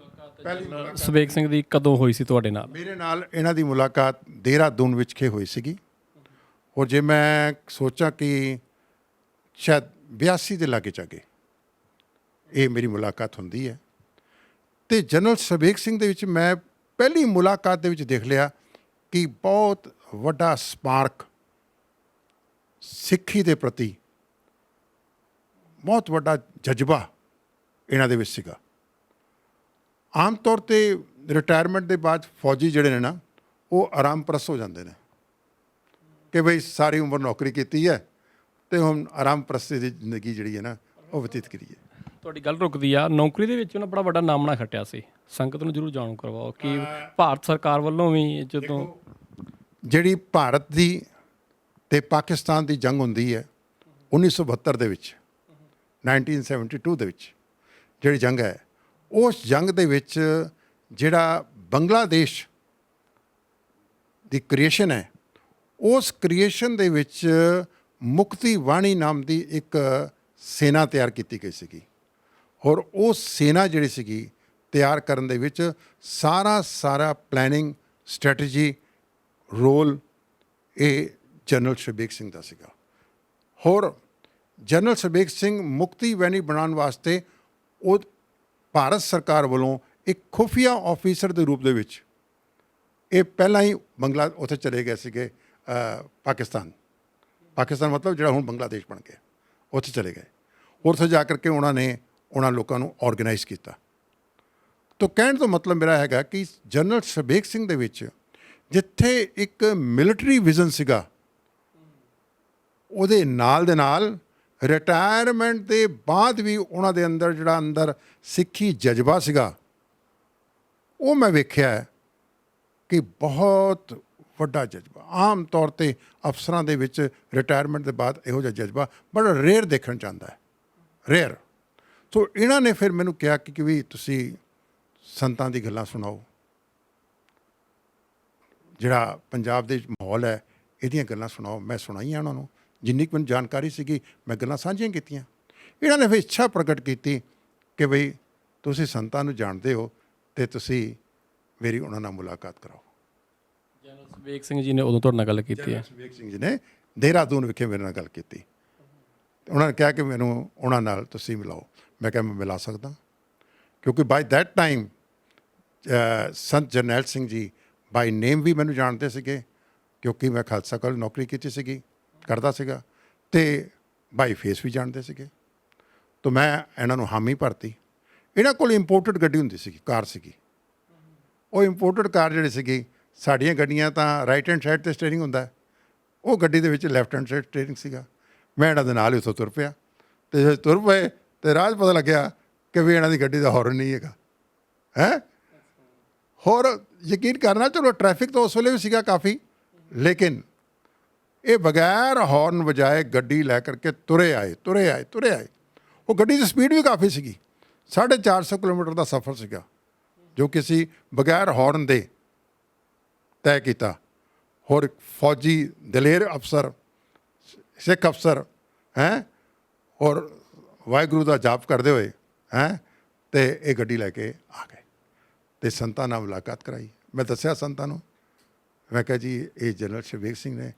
ਸ਼ਵੇਕ ਸਿੰਘ ਦੀ ਕਦੋਂ ਹੋਈ ਸੀ ਤੁਹਾਡੇ ਨਾਲ? ਮੇਰੇ ਨਾਲ ਇਹਨਾਂ ਦੀ ਮੁਲਾਕਾਤ ਦੇਹਰਾਦੂਨ ਵਿੱਚ ਹੋਈ ਸੀਗੀ। ਔਰ ਜੇ ਮੈਂ ਸੋਚਾਂ ਕਿ ਸ਼ਾਇਦ 82 ਦੇ ਲਾਗੇ ਚਾਗੇ ਇਹ ਮੇਰੀ ਮੁਲਾਕਾਤ ਹੁੰਦੀ ਹੈ। ਅਤੇ ਜਨਰਲ ਸ਼ਵੇਕ ਸਿੰਘ ਦੇ ਵਿੱਚ ਮੈਂ ਪਹਿਲੀ ਮੁਲਾਕਾਤ ਦੇ ਵਿੱਚ ਦੇਖ ਲਿਆ ਕਿ ਬਹੁਤ ਵੱਡਾ ਸਪਾਰਕ ਸਿੱਖੀ ਦੇ ਪ੍ਰਤੀ, ਬਹੁਤ ਵੱਡਾ ਜਜ਼ਬਾ ਇਹਨਾਂ ਦੇ ਵਿੱਚ ਸੀਗਾ। ਆਮ ਤੌਰ 'ਤੇ ਰਿਟਾਇਰਮੈਂਟ ਦੇ ਬਾਅਦ ਫੌਜੀ ਜਿਹੜੇ ਨੇ ਨਾ, ਉਹ ਆਰਾਮ ਪ੍ਰਸਤ ਹੋ ਜਾਂਦੇ ਨੇ ਕਿ ਬਈ ਸਾਰੀ ਉਮਰ ਨੌਕਰੀ ਕੀਤੀ ਹੈ ਅਤੇ ਹੁਣ ਆਰਾਮ ਪ੍ਰਸਤੀ ਦੀ ਜ਼ਿੰਦਗੀ ਜਿਹੜੀ ਹੈ ਨਾ ਉਹ ਬਤੀਤ ਕਰੀਏ। ਤੁਹਾਡੀ ਗੱਲ ਰੁਕਦੀ ਆ। ਨੌਕਰੀ ਦੇ ਵਿੱਚ ਉਹਨਾਂ ਬੜਾ ਵੱਡਾ ਨਾਮਣਾ ਖੱਟਿਆ ਸੀ। ਸੰਗਤ ਨੂੰ ਜ਼ਰੂਰ ਜਾਣੂ ਕਰਵਾਓ ਕਿ ਭਾਰਤ ਸਰਕਾਰ ਵੱਲੋਂ ਵੀ ਜਦੋਂ ਜਿਹੜੀ ਭਾਰਤ ਦੀ ਅਤੇ ਪਾਕਿਸਤਾਨ ਦੀ ਜੰਗ ਹੁੰਦੀ ਹੈ 1972 ਦੇ ਵਿੱਚ, 1972 ਦੇ ਵਿੱਚ ਜਿਹੜੀ ਜੰਗ ਹੈ, ਉਸ ਜੰਗ ਦੇ ਵਿੱਚ ਜਿਹੜਾ ਬੰਗਲਾਦੇਸ਼ ਦੀ ਕ੍ਰੀਏਸ਼ਨ ਹੈ, ਉਸ ਕ੍ਰੀਏਸ਼ਨ ਦੇ ਵਿੱਚ ਮੁਕਤੀ ਵਾਣੀ ਨਾਮ ਦੀ ਇੱਕ ਸੈਨਾ ਤਿਆਰ ਕੀਤੀ ਗਈ ਸੀਗੀ। ਔਰ ਉਹ ਸੈਨਾ ਜਿਹੜੀ ਸੀਗੀ ਤਿਆਰ ਕਰਨ ਦੇ ਵਿੱਚ ਸਾਰਾ ਪਲੈਨਿੰਗ, ਸਟ੍ਰੈਟਜੀ, ਰੋਲ ਇਹ ਜਨਰਲ ਸ਼ਵੇਕ ਸਿੰਘ ਦਾ ਸੀਗਾ। ਹੋਰ ਜਨਰਲ ਸ਼ਵੇਕ ਸਿੰਘ ਮੁਕਤੀ ਵਾਣੀ ਬਣਾਉਣ ਵਾਸਤੇ ਉਹ ਭਾਰਤ ਸਰਕਾਰ ਵੱਲੋਂ ਇੱਕ ਖੁਫੀਆ ਆਫੀਸਰ ਦੇ ਰੂਪ ਦੇ ਵਿੱਚ ਇਹ ਪਹਿਲਾਂ ਹੀ ਉੱਥੇ ਚਲੇ ਗਏ ਸੀਗੇ। ਪਾਕਿਸਤਾਨ ਮਤਲਬ ਜਿਹੜਾ ਹੁਣ ਬੰਗਲਾਦੇਸ਼ ਬਣ ਗਿਆ, ਉੱਥੇ ਚਲੇ ਗਏ। ਉੱਥੇ ਜਾ ਕਰਕੇ ਉਹਨਾਂ ਲੋਕਾਂ ਨੂੰ ਆਰਗੇਨਾਈਜ਼ ਕੀਤਾ। ਤਾਂ ਕਹਿਣ ਤੋਂ ਮਤਲਬ ਮੇਰਾ ਹੈਗਾ ਕਿ ਜਨਰਲ ਸ਼ਵੇਕ ਸਿੰਘ ਦੇ ਵਿੱਚ ਜਿੱਥੇ ਇੱਕ ਮਿਲਟਰੀ ਵਿਜ਼ਨ ਸੀਗਾ, ਉਹਦੇ ਨਾਲ ਦੇ ਨਾਲ ਰਿਟਾਇਰਮੈਂਟ ਦੇ ਬਾਅਦ ਵੀ ਉਹਨਾਂ ਦੇ ਅੰਦਰ ਜਿਹੜਾ ਅੰਦਰ ਸਿੱਖੀ ਜਜ਼ਬਾ ਸੀਗਾ, ਉਹ ਮੈਂ ਵੇਖਿਆ ਹੈ ਕਿ ਬਹੁਤ ਵੱਡਾ ਜਜ਼ਬਾ। ਆਮ ਤੌਰ 'ਤੇ ਅਫਸਰਾਂ ਦੇ ਵਿੱਚ ਰਿਟਾਇਰਮੈਂਟ ਦੇ ਬਾਅਦ ਇਹੋ ਜਿਹਾ ਜਜ਼ਬਾ ਬੜਾ ਰੇਅਰ ਦੇਖਣ 'ਚ ਆਉਂਦਾ ਹੈ, ਰੇਅਰ। ਸੋ ਇਹਨਾਂ ਨੇ ਫਿਰ ਮੈਨੂੰ ਕਿਹਾ ਕਿ ਵੀ ਤੁਸੀਂ ਸੰਤਾਂ ਦੀ ਗੱਲਾਂ ਸੁਣਾਓ, ਜਿਹੜਾ ਪੰਜਾਬ ਦੇ ਮਾਹੌਲ ਹੈ ਇਹਦੀਆਂ ਗੱਲਾਂ ਸੁਣਾਓ। ਮੈਂ ਸੁਣਾਈਆਂ ਉਹਨਾਂ ਨੂੰ, ਜਿੰਨੀ ਕੁ ਮੈਨੂੰ ਜਾਣਕਾਰੀ ਸੀਗੀ ਮੈਂ ਗੱਲਾਂ ਸਾਂਝੀਆਂ ਕੀਤੀਆਂ। ਇਹਨਾਂ ਨੇ ਫਿਰ ਇੱਛਾ ਪ੍ਰਗਟ ਕੀਤੀ ਕਿ ਬਈ ਤੁਸੀਂ ਸੰਤਾਂ ਨੂੰ ਜਾਣਦੇ ਹੋ ਅਤੇ ਤੁਸੀਂ ਮੇਰੀ ਉਹਨਾਂ ਨਾਲ ਮੁਲਾਕਾਤ ਕਰਾਓ। ਜਨਰਲ ਸ਼ਵੇਕ ਸਿੰਘ ਜੀ ਨੇ ਉਦੋਂ ਤੁਹਾਡੇ ਨਾਲ ਗੱਲ ਕੀਤੀ ਹੈ? ਸ਼ਵੇਕ ਸਿੰਘ ਜੀ ਨੇ ਦੇਹਰਾਦੂਨ ਵਿਖੇ ਮੇਰੇ ਨਾਲ ਗੱਲ ਕੀਤੀ। ਉਹਨਾਂ ਨੇ ਕਿਹਾ ਕਿ ਮੈਨੂੰ ਉਹਨਾਂ ਨਾਲ ਤੁਸੀਂ ਮਿਲਾਓ। ਮੈਂ ਕਿਹਾ ਮੈਂ ਮਿਲਾ ਸਕਦਾ, ਕਿਉਂਕਿ ਬਾਈ ਦੈਟ ਟਾਈਮ ਸੰਤ ਜਰਨੈਲ ਸਿੰਘ ਜੀ ਬਾਈ ਨੇਮ ਵੀ ਮੈਨੂੰ ਜਾਣਦੇ ਸੀਗੇ, ਕਿਉਂਕਿ ਮੈਂ ਖਾਲਸਾ ਕਾਲਜ ਨੌਕਰੀ ਕੀਤੀ ਸੀਗੀ, ਕਰਦਾ ਸੀਗਾ, ਅਤੇ ਬਾਈ ਫੇਸ ਵੀ ਜਾਣਦੇ ਸੀਗੇ। ਤਾਂ ਮੈਂ ਇਹਨਾਂ ਨੂੰ ਹਾਮੀ ਭਰਤੀ। ਇਹਨਾਂ ਕੋਲ ਇੰਪੋਰਟਡ ਗੱਡੀ ਹੁੰਦੀ ਸੀਗੀ, ਕਾਰ ਸੀਗੀ। ਉਹ ਇੰਪੋਰਟਡ ਕਾਰ ਜਿਹੜੀ ਸੀਗੀ, ਸਾਡੀਆਂ ਗੱਡੀਆਂ ਤਾਂ ਰਾਈਟ ਹੈਂਡ ਸਾਈਡ 'ਤੇ ਸਟੇਅਰਿੰਗ ਹੁੰਦਾ, ਉਹ ਗੱਡੀ ਦੇ ਵਿੱਚ ਲੈਫਟ ਹੈਂਡ ਸਾਈਡ ਸਟੇਅਰਿੰਗ ਸੀਗਾ। ਮੈਂ ਇਹਨਾਂ ਦੇ ਨਾਲ ਹੀ ਉੱਥੋਂ ਤੁਰ ਪਿਆ, ਅਤੇ ਜਦੋਂ ਤੁਰ ਪਏ ਅਤੇ ਰਾਹ 'ਚ ਪਤਾ ਲੱਗਿਆ ਕਿ ਵੀ ਇਹਨਾਂ ਦੀ ਗੱਡੀ ਦਾ ਹੌਰਨ ਨਹੀਂ ਹੈਗਾ ਹੈ। ਹੋਰ ਯਕੀਨ ਕਰਨਾ, ਚਲੋ ਟ੍ਰੈਫਿਕ ਤਾਂ ਉਸ ਵੇਲੇ ਵੀ ਸੀਗਾ ਕਾਫੀ, ਲੇਕਿਨ ਇਹ ਬਗੈਰ ਹੌਰਨ ਵਜਾਏ ਗੱਡੀ ਲੈ ਕਰਕੇ ਤੁਰੇ ਆਏ। ਉਹ ਗੱਡੀ ਦੀ ਸਪੀਡ ਵੀ ਕਾਫੀ ਸੀਗੀ, 450 ਕਿਲੋਮੀਟਰ ਦਾ ਸਫ਼ਰ ਸੀਗਾ, ਜੋ ਕਿ ਅਸੀਂ ਬਗੈਰ ਹੌਰਨ ਦੇ ਤੈਅ ਕੀਤਾ। ਹੋਰ ਫੌਜੀ ਦਲੇਰ ਅਫਸਰ, ਸਿੱਖ ਅਫਸਰ ਹੈਂ, ਔਰ ਵਾਹਿਗੁਰੂ ਦਾ ਜਾਪ ਕਰਦੇ ਹੋਏ ਹੈਂ, ਅਤੇ ਇਹ ਗੱਡੀ ਲੈ ਕੇ ਆ ਗਏ ਅਤੇ ਸੰਤਾਂ ਨਾਲ ਮੁਲਾਕਾਤ ਕਰਾਈ। ਮੈਂ ਦੱਸਿਆ ਸੰਤਾਂ ਨੂੰ, ਮੈਂ ਕਿਹਾ ਜੀ ਇਹ ਜਨਰਲ ਸ਼ਵੇਕ ਸਿੰਘ ਨੇ,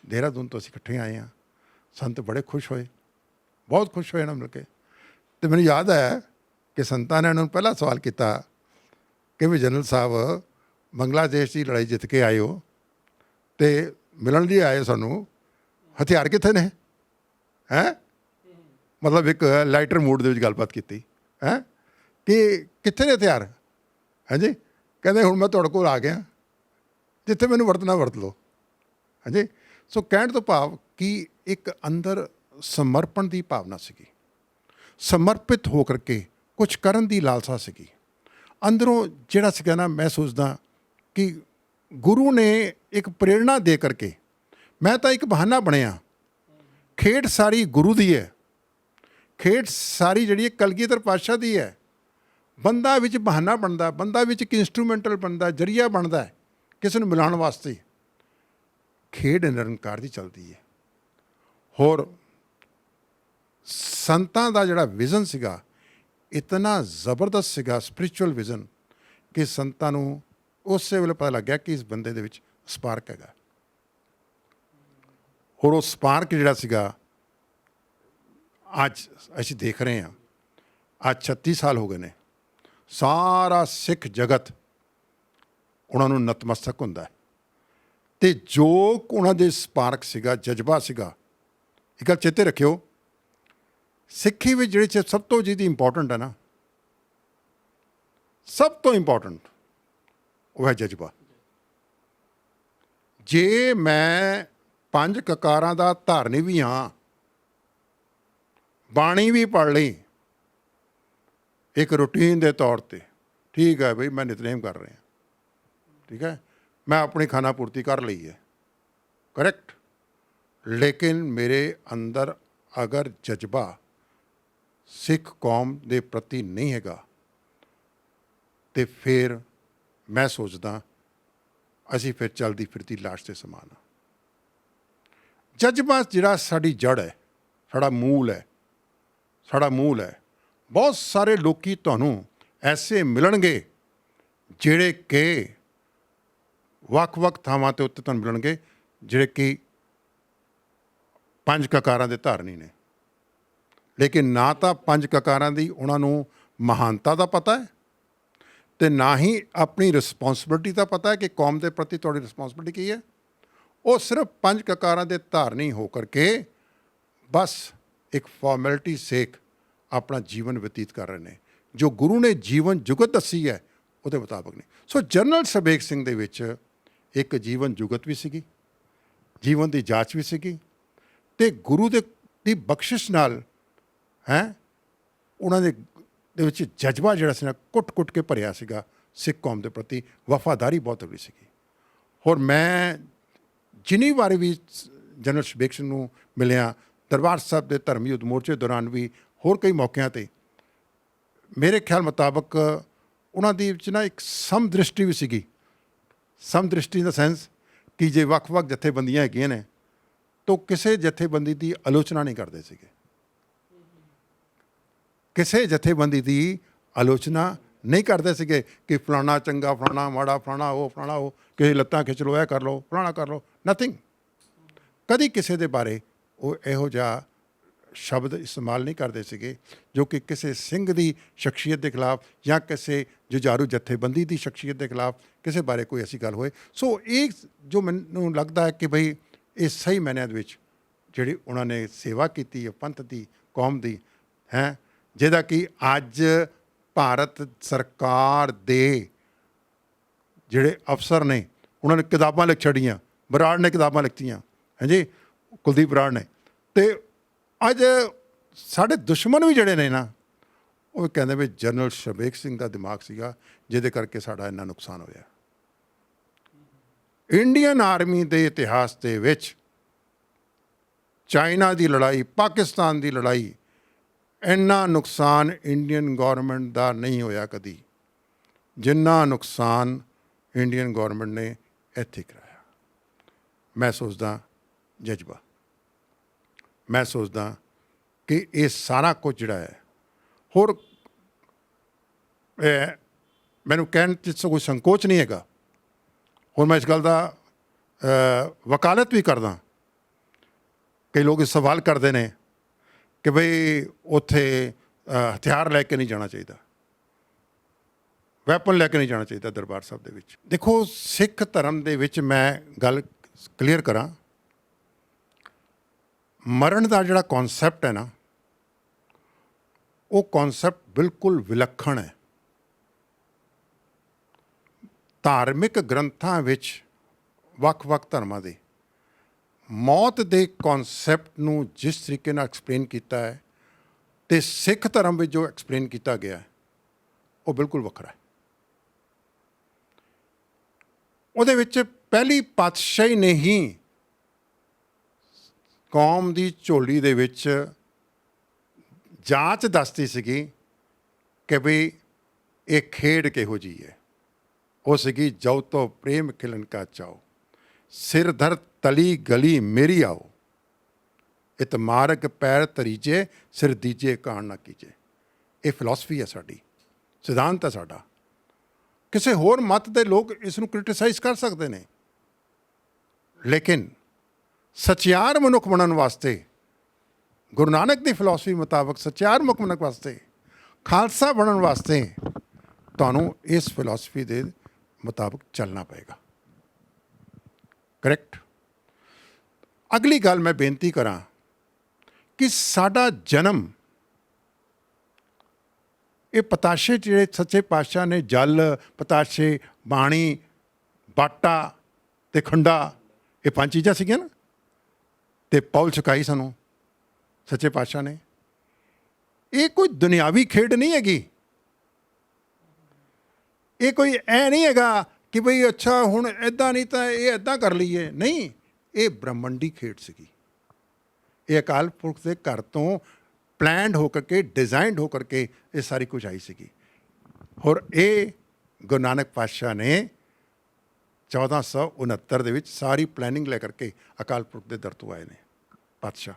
ਦੇਹਰਾਦੂਨ ਤੋਂ ਅਸੀਂ ਇਕੱਠੇ ਆਏ ਹਾਂ। ਸੰਤ ਬੜੇ ਖੁਸ਼ ਹੋਏ, ਬਹੁਤ ਖੁਸ਼ ਹੋਏ ਇਹਨਾਂ ਮਿਲ ਕੇ। ਅਤੇ ਮੈਨੂੰ ਯਾਦ ਆਇਆ ਕਿ ਸੰਤਾਂ ਨੇ ਉਹਨਾਂ ਨੂੰ ਪਹਿਲਾ ਸਵਾਲ ਕੀਤਾ ਕਿ ਵੀ ਜਨਰਲ ਸਾਹਿਬ ਬੰਗਲਾਦੇਸ਼ ਦੀ ਲੜਾਈ ਜਿੱਤ ਕੇ ਆਏ ਹੋ ਅਤੇ ਮਿਲਣ ਲਈ ਆਏ ਸਾਨੂੰ, ਹਥਿਆਰ ਕਿੱਥੇ ਨੇ ਹੈਂ? ਮਤਲਬ ਇੱਕ ਲਾਈਟਰ ਮੂਡ ਦੇ ਵਿੱਚ ਗੱਲਬਾਤ ਕੀਤੀ ਹੈ ਕਿ ਕਿੱਥੇ ਨੇ ਹਥਿਆਰ, ਹਾਂਜੀ। ਕਹਿੰਦੇ ਹੁਣ ਮੈਂ ਤੁਹਾਡੇ ਕੋਲ ਆ ਗਿਆ, ਜਿੱਥੇ ਮੈਨੂੰ ਵਰਤਣਾ ਵਰਤ ਲਓ, ਹਾਂਜੀ। ਸੋ ਕਹਿਣ ਤੋਂ ਭਾਵ ਕਿ ਇੱਕ ਅੰਦਰ ਸਮਰਪਣ ਦੀ ਭਾਵਨਾ ਸੀਗੀ, ਸਮਰਪਿਤ ਹੋ ਕਰਕੇ ਕੁਛ ਕਰਨ ਦੀ ਲਾਲਸਾ ਸੀਗੀ ਅੰਦਰੋਂ। ਜਿਹੜਾ ਸੀਗਾ ਨਾ, ਮੈਂ ਸੋਚਦਾ ਕਿ ਗੁਰੂ ਨੇ ਇੱਕ ਪ੍ਰੇਰਣਾ ਦੇ ਕਰਕੇ, ਮੈਂ ਤਾਂ ਇੱਕ ਬਹਾਨਾ ਬਣਿਆ। ਖੇਡ ਸਾਰੀ ਗੁਰੂ ਦੀ ਹੈ, ਖੇਡ ਸਾਰੀ ਜਿਹੜੀ ਕਲਗੀਧਰ ਪਾਤਸ਼ਾਹ ਦੀ ਹੈ। ਬੰਦਾ ਵਿੱਚ ਬਹਾਨਾ ਬਣਦਾ, ਬੰਦਾ ਵਿੱਚ ਇੱਕ ਇੰਸਟਰੂਮੈਂਟਲ ਬਣਦਾ, ਜਰੀਆ ਬਣਦਾ ਹੈ ਕਿਸੇ ਨੂੰ ਮਿਲਾਉਣ ਵਾਸਤੇ। ਖੇਡ ਨਿਰੰਕਾਰ ਦੀ ਚੱਲਦੀ ਹੈ। ਹੋਰ ਸੰਤਾਂ ਦਾ ਜਿਹੜਾ ਵਿਜ਼ਨ ਸੀਗਾ ਇਤਨਾ ਜ਼ਬਰਦਸਤ ਸੀਗਾ, ਸਪਿਰਿਚੁਅਲ ਵਿਜ਼ਨ, ਕਿ ਸੰਤਾਂ ਨੂੰ ਉਸੇ ਵੇਲੇ ਪਤਾ ਲੱਗਿਆ ਕਿ ਇਸ ਬੰਦੇ ਦੇ ਵਿੱਚ ਸਪਾਰਕ ਹੈਗਾ। ਹੋਰ ਉਹ ਸਪਾਰਕ ਜਿਹੜਾ ਸੀਗਾ ਅੱਜ ਅਸੀਂ ਦੇਖ ਰਹੇ ਹਾਂ, ਅੱਜ 36 ਸਾਲ ਹੋ ਗਏ ਨੇ, ਸਾਰਾ ਸਿੱਖ ਜਗਤ ਉਹਨਾਂ ਨੂੰ ਨਤਮਸਤਕ ਹੁੰਦਾ ਹੈ। ਅਤੇ ਜੋ ਉਹਨਾਂ ਦੇ ਸਪਾਰਕ ਸੀਗਾ, ਜਜ਼ਬਾ ਸੀਗਾ, ਇੱਕ ਗੱਲ ਚੇਤੇ ਰੱਖਿਓ, ਸਿੱਖੀ ਵਿੱਚ ਜਿਹੜੀ ਚੀਜ਼ ਸਭ ਤੋਂ ਜਿਹਦੀ ਇੰਪੋਰਟੈਂਟ ਹੈ ਨਾ, ਸਭ ਤੋਂ ਇੰਪੋਰਟੈਂਟ ਉਹ ਹੈ ਜਜ਼ਬਾ। ਜੇ ਮੈਂ 5 ਕਕਾਰਾਂ ਦਾ ਧਾਰਨੀ ਵੀ ਹਾਂ, ਬਾਣੀ ਵੀ ਪੜ੍ਹ ਲਈ ਇੱਕ ਰੂਟੀਨ ਦੇ ਤੌਰ 'ਤੇ, ਠੀਕ ਹੈ ਬਈ ਮੈਂ ਨਿਤਨੇਮ ਕਰ ਰਿਹਾ, ਠੀਕ ਹੈ, ਮੈਂ ਆਪਣੀ ਖਾਣਾ ਪੂਰਤੀ ਕਰ ਲਈ ਹੈ, ਕਰੈਕਟ। ਲੇਕਿਨ ਮੇਰੇ ਅੰਦਰ ਅਗਰ ਜਜ਼ਬਾ ਸਿੱਖ ਕੌਮ ਦੇ ਪ੍ਰਤੀ ਨਹੀਂ ਹੈਗਾ, ਤੇ ਫਿਰ ਮੈਂ ਸੋਚਦਾ ਅਸੀਂ ਫਿਰ ਚਲਦੀ ਫਿਰਦੀ ਲਾਸ਼ ਦੇ ਸਮਾਨ ਹਾਂ। ਜਜ਼ਬਾ ਜਿਹੜਾ ਸਾਡੀ ਜੜ੍ਹ ਹੈ, ਸਾਡਾ ਮੂਲ ਹੈ, ਸਾਡਾ ਮੂਲ ਹੈ। ਬਹੁਤ ਸਾਰੇ ਲੋਕੀ ਤੁਹਾਨੂੰ ਐਸੇ ਮਿਲਣਗੇ ਜਿਹੜੇ ਕਿ ਵੱਖ-ਵੱਖ ਥਾਵਾਂ 'ਤੇ ਉੱਤੇ ਤੁਹਾਨੂੰ ਮਿਲਣਗੇ, ਜਿਹੜੇ ਕਿ 5 ਕਕਾਰਾਂ ਦੇ ਧਾਰਨੀ ਨੇ, ਲੇਕਿਨ ਨਾ ਤਾਂ 5 ਕਕਾਰਾਂ ਦੀ ਉਹਨਾਂ ਨੂੰ ਮਹਾਨਤਾ ਦਾ ਪਤਾ ਹੈ, ਅਤੇ ਨਾ ਹੀ ਆਪਣੀ ਰਿਸਪੋਂਸਿਬਿਲਿਟੀ ਦਾ ਪਤਾ ਹੈ ਕਿ ਕੌਮ ਦੇ ਪ੍ਰਤੀ ਤੁਹਾਡੀ ਰਿਸਪੋਂਸਿਬਿਲਿਟੀ ਕੀ ਹੈ। ਉਹ ਸਿਰਫ 5 ਕਕਾਰਾਂ ਦੇ ਧਾਰਨੀ ਹੋ ਕਰਕੇ ਬਸ ਇੱਕ ਫਾਰਮੈਲਿਟੀ ਸੇਕ ਆਪਣਾ ਜੀਵਨ ਬਤੀਤ ਕਰ ਰਹੇ ਨੇ। ਜੋ ਗੁਰੂ ਨੇ ਜੀਵਨ ਜੁਗਤ ਦੱਸੀ ਹੈ ਉਹਦੇ ਮੁਤਾਬਕ ਨਹੀਂ। ਸੋ ਜਨਰਲ ਸਰਬੇਗ ਸਿੰਘ ਦੇ ਵਿੱਚ ਇੱਕ ਜੀਵਨ ਜੁਗਤ ਵੀ ਸੀਗੀ, ਜੀਵਨ ਦੀ ਜਾਂਚ ਵੀ ਸੀਗੀ, ਅਤੇ ਗੁਰੂ ਦੀ ਬਖਸ਼ਿਸ਼ ਨਾਲ ਉਹਨਾਂ ਦੇ ਵਿੱਚ ਜਜ਼ਬਾ ਜਿਹੜਾ ਸੀ ਨਾ, ਕੁੱਟ-ਕੁੱਟ ਕੇ ਭਰਿਆ ਸੀਗਾ। ਸਿੱਖ ਕੌਮ ਦੇ ਪ੍ਰਤੀ ਵਫਾਦਾਰੀ ਬਹੁਤ ਤਗੜੀ ਸੀਗੀ। ਹੋਰ ਮੈਂ ਜਿੰਨੀ ਵਾਰੀ ਵੀ ਜਨਰਲ ਸਰਬੇਗ ਸਿੰਘ ਨੂੰ ਮਿਲਿਆ, ਦਰਬਾਰ ਸਾਹਿਬ ਦੇ ਧਰਮ ਯੁੱਧ ਮੋਰਚੇ ਦੌਰਾਨ ਵੀ, ਹੋਰ ਕਈ ਮੌਕਿਆਂ 'ਤੇ, ਮੇਰੇ ਖਿਆਲ ਮੁਤਾਬਕ ਉਹਨਾਂ ਦੇ ਵਿੱਚ ਨਾ ਇੱਕ ਸਮਦ੍ਰਿਸ਼ਟੀ ਵੀ ਸੀਗੀ। ਸਮਦ੍ਰਿਸ਼ਟੀ ਇਨ ਦਾ ਸੈਂਸ ਕਿ ਜੇ ਵੱਖ-ਵੱਖ ਜਥੇਬੰਦੀਆਂ ਹੈਗੀਆਂ ਨੇ ਤਾਂ ਕਿਸੇ ਜਥੇਬੰਦੀ ਦੀ ਆਲੋਚਨਾ ਨਹੀਂ ਕਰਦੇ ਸੀਗੇ, ਕਿਸੇ ਜਥੇਬੰਦੀ ਦੀ ਆਲੋਚਨਾ ਨਹੀਂ ਕਰਦੇ ਸੀਗੇ ਕਿ ਫਲਾਣਾ ਚੰਗਾ, ਫਲਾਣਾ ਮਾੜਾ, ਫਲਾਣਾ ਉਹ, ਕਿਸੇ ਲੱਤਾਂ ਖਿੱਚ ਲਓ, ਇਹ ਕਰ ਲਓ, ਫਲਾਣਾ ਕਰ ਲਓ, ਨਥਿੰਗ। ਕਦੀ ਕਿਸੇ ਦੇ ਬਾਰੇ ਉਹ ਇਹੋ ਜਿਹਾ ਸ਼ਬਦ ਇਸਤੇਮਾਲ ਨਹੀਂ ਕਰਦੇ ਸੀਗੇ ਜੋ ਕਿ ਕਿਸੇ ਸਿੰਘ ਦੀ ਸ਼ਖਸੀਅਤ ਦੇ ਖਿਲਾਫ ਜਾਂ ਕਿਸੇ ਜੁਝਾਰੂ ਜਥੇਬੰਦੀ ਦੀ ਸ਼ਖਸੀਅਤ ਦੇ ਖਿਲਾਫ ਕਿਸੇ ਬਾਰੇ ਕੋਈ ਐਸੀ ਗੱਲ ਹੋਏ। ਸੋ ਇਹ ਜੋ ਮੈਨੂੰ ਲੱਗਦਾ ਹੈ ਕਿ ਬਈ ਇਹ ਸਹੀ ਮਾਇਨਿਆਂ ਦੇ ਵਿੱਚ ਜਿਹੜੀ ਉਹਨਾਂ ਨੇ ਸੇਵਾ ਕੀਤੀ ਹੈ ਪੰਥ ਦੀ, ਕੌਮ ਦੀ, ਹੈ, ਜਿਹਦਾ ਕਿ ਅੱਜ ਭਾਰਤ ਸਰਕਾਰ ਦੇ ਜਿਹੜੇ ਅਫਸਰ ਨੇ ਉਹਨਾਂ ਨੇ ਕਿਤਾਬਾਂ ਲਿਖ ਛੱਡੀਆਂ। ਬਰਾੜ ਨੇ ਕਿਤਾਬਾਂ ਲਿਖਤੀਆਂ, ਹਾਂਜੀ, ਕੁਲਦੀਪ ਬਰਾੜ ਨੇ, ਅਤੇ ਅੱਜ ਸਾਡੇ ਦੁਸ਼ਮਣ ਵੀ ਜਿਹੜੇ ਨੇ ਨਾ, ਉਹ ਕਹਿੰਦੇ ਵੀ ਜਨਰਲ ਸਰਬੇਗ ਸਿੰਘ ਦਾ ਦਿਮਾਗ ਸੀਗਾ ਜਿਹਦੇ ਕਰਕੇ ਸਾਡਾ ਇੰਨਾ ਨੁਕਸਾਨ ਹੋਇਆ। ਇੰਡੀਅਨ ਆਰਮੀ ਦੇ ਇਤਿਹਾਸ ਦੇ ਵਿੱਚ ਚਾਈਨਾ ਦੀ ਲੜਾਈ, ਪਾਕਿਸਤਾਨ ਦੀ ਲੜਾਈ, ਇੰਨਾ ਨੁਕਸਾਨ ਇੰਡੀਅਨ ਗੌਰਮੈਂਟ ਦਾ ਨਹੀਂ ਹੋਇਆ ਕਦੀ ਜਿੰਨਾ ਨੁਕਸਾਨ ਇੰਡੀਅਨ ਗੌਰਮੈਂਟ ਨੇ ਇੱਥੇ ਕਰਾਇਆ। ਮੈਂ ਸੋਚਦਾ ਜਜ਼ਬਾ, ਮੈਂ ਸੋਚਦਾ ਕਿ ਇਹ ਸਾਰਾ ਕੁਝ ਜਿਹੜਾ ਹੈ, ਹੋਰ ਮੈਨੂੰ ਕਹਿਣ 'ਚ ਕੋਈ ਸੰਕੋਚ ਨਹੀਂ ਹੈਗਾ। ਹੁਣ ਮੈਂ ਇਸ ਗੱਲ ਦਾ ਵਕਾਲਤ ਵੀ ਕਰਦਾ। ਕਈ ਲੋਕ ਇਹ ਸਵਾਲ ਕਰਦੇ ਨੇ ਕਿ ਬਈ ਉੱਥੇ ਹਥਿਆਰ ਲੈ ਕੇ ਨਹੀਂ ਜਾਣਾ ਚਾਹੀਦਾ, ਵੈਪਨ ਲੈ ਕੇ ਨਹੀਂ ਜਾਣਾ ਚਾਹੀਦਾ ਦਰਬਾਰ ਸਾਹਿਬ ਦੇ ਵਿੱਚ। ਦੇਖੋ, ਸਿੱਖ ਧਰਮ ਦੇ ਵਿੱਚ ਮੈਂ ਗੱਲ ਕਲੀਅਰ ਕਰਾਂ, ਮਰਨ ਦਾ ਜਿਹੜਾ ਕੌਨਸੈਪਟ ਹੈ ਨਾ, ਉਹ ਕਨਸੈਪਟ ਬਿਲਕੁਲ ਵਿਲੱਖਣ ਹੈ। ਧਾਰਮਿਕ ਗ੍ਰੰਥਾਂ ਵਿੱਚ ਵੱਖ-ਵੱਖ ਧਰਮਾਂ ਦੇ ਮੌਤ ਦੇ ਕਨਸੈਪਟ ਨੂੰ ਜਿਸ ਤਰੀਕੇ ਨਾਲ ਐਕਸਪਲੇਨ ਕੀਤਾ ਹੈ ਤੇ ਸਿੱਖ ਧਰਮ ਵਿੱਚ ਜੋ ਐਕਸਪਲੇਨ ਕੀਤਾ ਗਿਆ ਹੈ ਉਹ ਬਿਲਕੁਲ ਵੱਖਰਾ ਹੈ। ਉਹਦੇ ਵਿੱਚ ਪਹਿਲੀ ਪਾਤਸ਼ਾਹੀ ਨੇ ਹੀ ਕੌਮ ਦੀ ਝੋਲੀ ਦੇ ਵਿੱਚ ਜਾਂਚ ਦੱਸਦੀ ਸੀਗੀ ਕਿ ਵੀ ਇਹ ਖੇਡ ਕਿਹੋ ਜਿਹੀ ਹੈ। ਉਹ ਸੀਗੀ ਜੋ ਤੋ ਪ੍ਰੇਮ ਖਿਲਨ ਕਾ ਚਾਓ, ਸਿਰ ਧਰ ਤਲੀ ਗਲੀ ਮੇਰੀ ਆਓ, ਇਤ ਮਾਰਗ ਪੈਰ ਤਰੀਜੇ, ਸਿਰ ਦੀਜੇ ਕਾਣ ਨਾ ਕੀਜੇ। ਇਹ ਫਿਲਾਸਫੀ ਹੈ ਸਾਡੀ, ਸਿਧਾਂਤ ਹੈ ਸਾਡਾ। ਕਿਸੇ ਹੋਰ ਮਤ ਦੇ ਲੋਕ ਇਸ ਨੂੰ ਕ੍ਰਿਟਿਸਾਈਜ਼ ਕਰ ਸਕਦੇ ਨੇ, ਲੇਕਿਨ ਸਚਿਆਰ ਮਨੁੱਖ ਬਣਨ ਵਾਸਤੇ, ਗੁਰੂ ਨਾਨਕ ਦੀ ਫਿਲਾਸਫੀ ਮੁਤਾਬਕ ਸਚਿਆਰ ਮਨੁੱਖ ਬਣਨ ਵਾਸਤੇ, ਖਾਲਸਾ ਬਣਨ ਵਾਸਤੇ ਤੁਹਾਨੂੰ ਇਸ ਫਿਲਾਸਫੀ ਦੇ ਮੁਤਾਬਕ ਚੱਲਣਾ ਪਏਗਾ। ਕਰੈਕਟ। ਅਗਲੀ ਗੱਲ ਮੈਂ ਬੇਨਤੀ ਕਰਾਂ ਕਿ ਸਾਡਾ ਜਨਮ ਇਹ ਪਤਾਸ਼ੇ ਜਿਹੜੇ ਸੱਚੇ ਪਾਤਸ਼ਾਹ ਨੇ ਜਲ, ਪਤਾਸ਼ੇ, ਬਾਣੀ, ਬਾਟਾ ਤੇ ਖੰਡਾ, ਇਹ ਪੰਜ ਚੀਜ਼ਾਂ ਸੀਗੀਆਂ ਨਾ, ਤੇ ਪੌਲ ਛਕਾਈ ਸਾਨੂੰ ਸੱਚੇ ਪਾਤਸ਼ਾਹ ਨੇ। ਇਹ ਕੋਈ ਦੁਨਿਆਵੀ ਖੇਡ ਨਹੀਂ ਹੈਗੀ। ਇਹ ਕੋਈ ਐ ਨਹੀਂ ਹੈਗਾ ਕਿ ਬਈ ਅੱਛਾ ਹੁਣ ਇੱਦਾਂ ਨਹੀਂ ਤਾਂ ਇਹ ਇੱਦਾਂ ਕਰ ਲਈਏ। ਨਹੀਂ, ਇਹ ਬ੍ਰਹਮੰਡੀ ਖੇਡ ਸੀਗੀ। ਇਹ ਅਕਾਲ ਪੁਰਖ ਦੇ ਘਰ ਤੋਂ ਪਲੈਨਡ ਹੋ ਕਰਕੇ, ਡਿਜ਼ਾਈਨਡ ਹੋ ਕਰਕੇ ਇਹ ਸਾਰੀ ਕੁਝ ਆਈ ਸੀਗੀ। ਔਰ ਇਹ ਗੁਰੂ ਨਾਨਕ ਪਾਤਸ਼ਾਹ ਨੇ 1469 ਦੇ ਵਿੱਚ ਸਾਰੀ ਪਲੈਨਿੰਗ ਲੈ ਕਰਕੇ ਅਕਾਲ ਪੁਰਖ ਦੇ ਦਰ ਤੋਂ ਆਏ ਨੇ ਪਾਤਸ਼ਾਹ।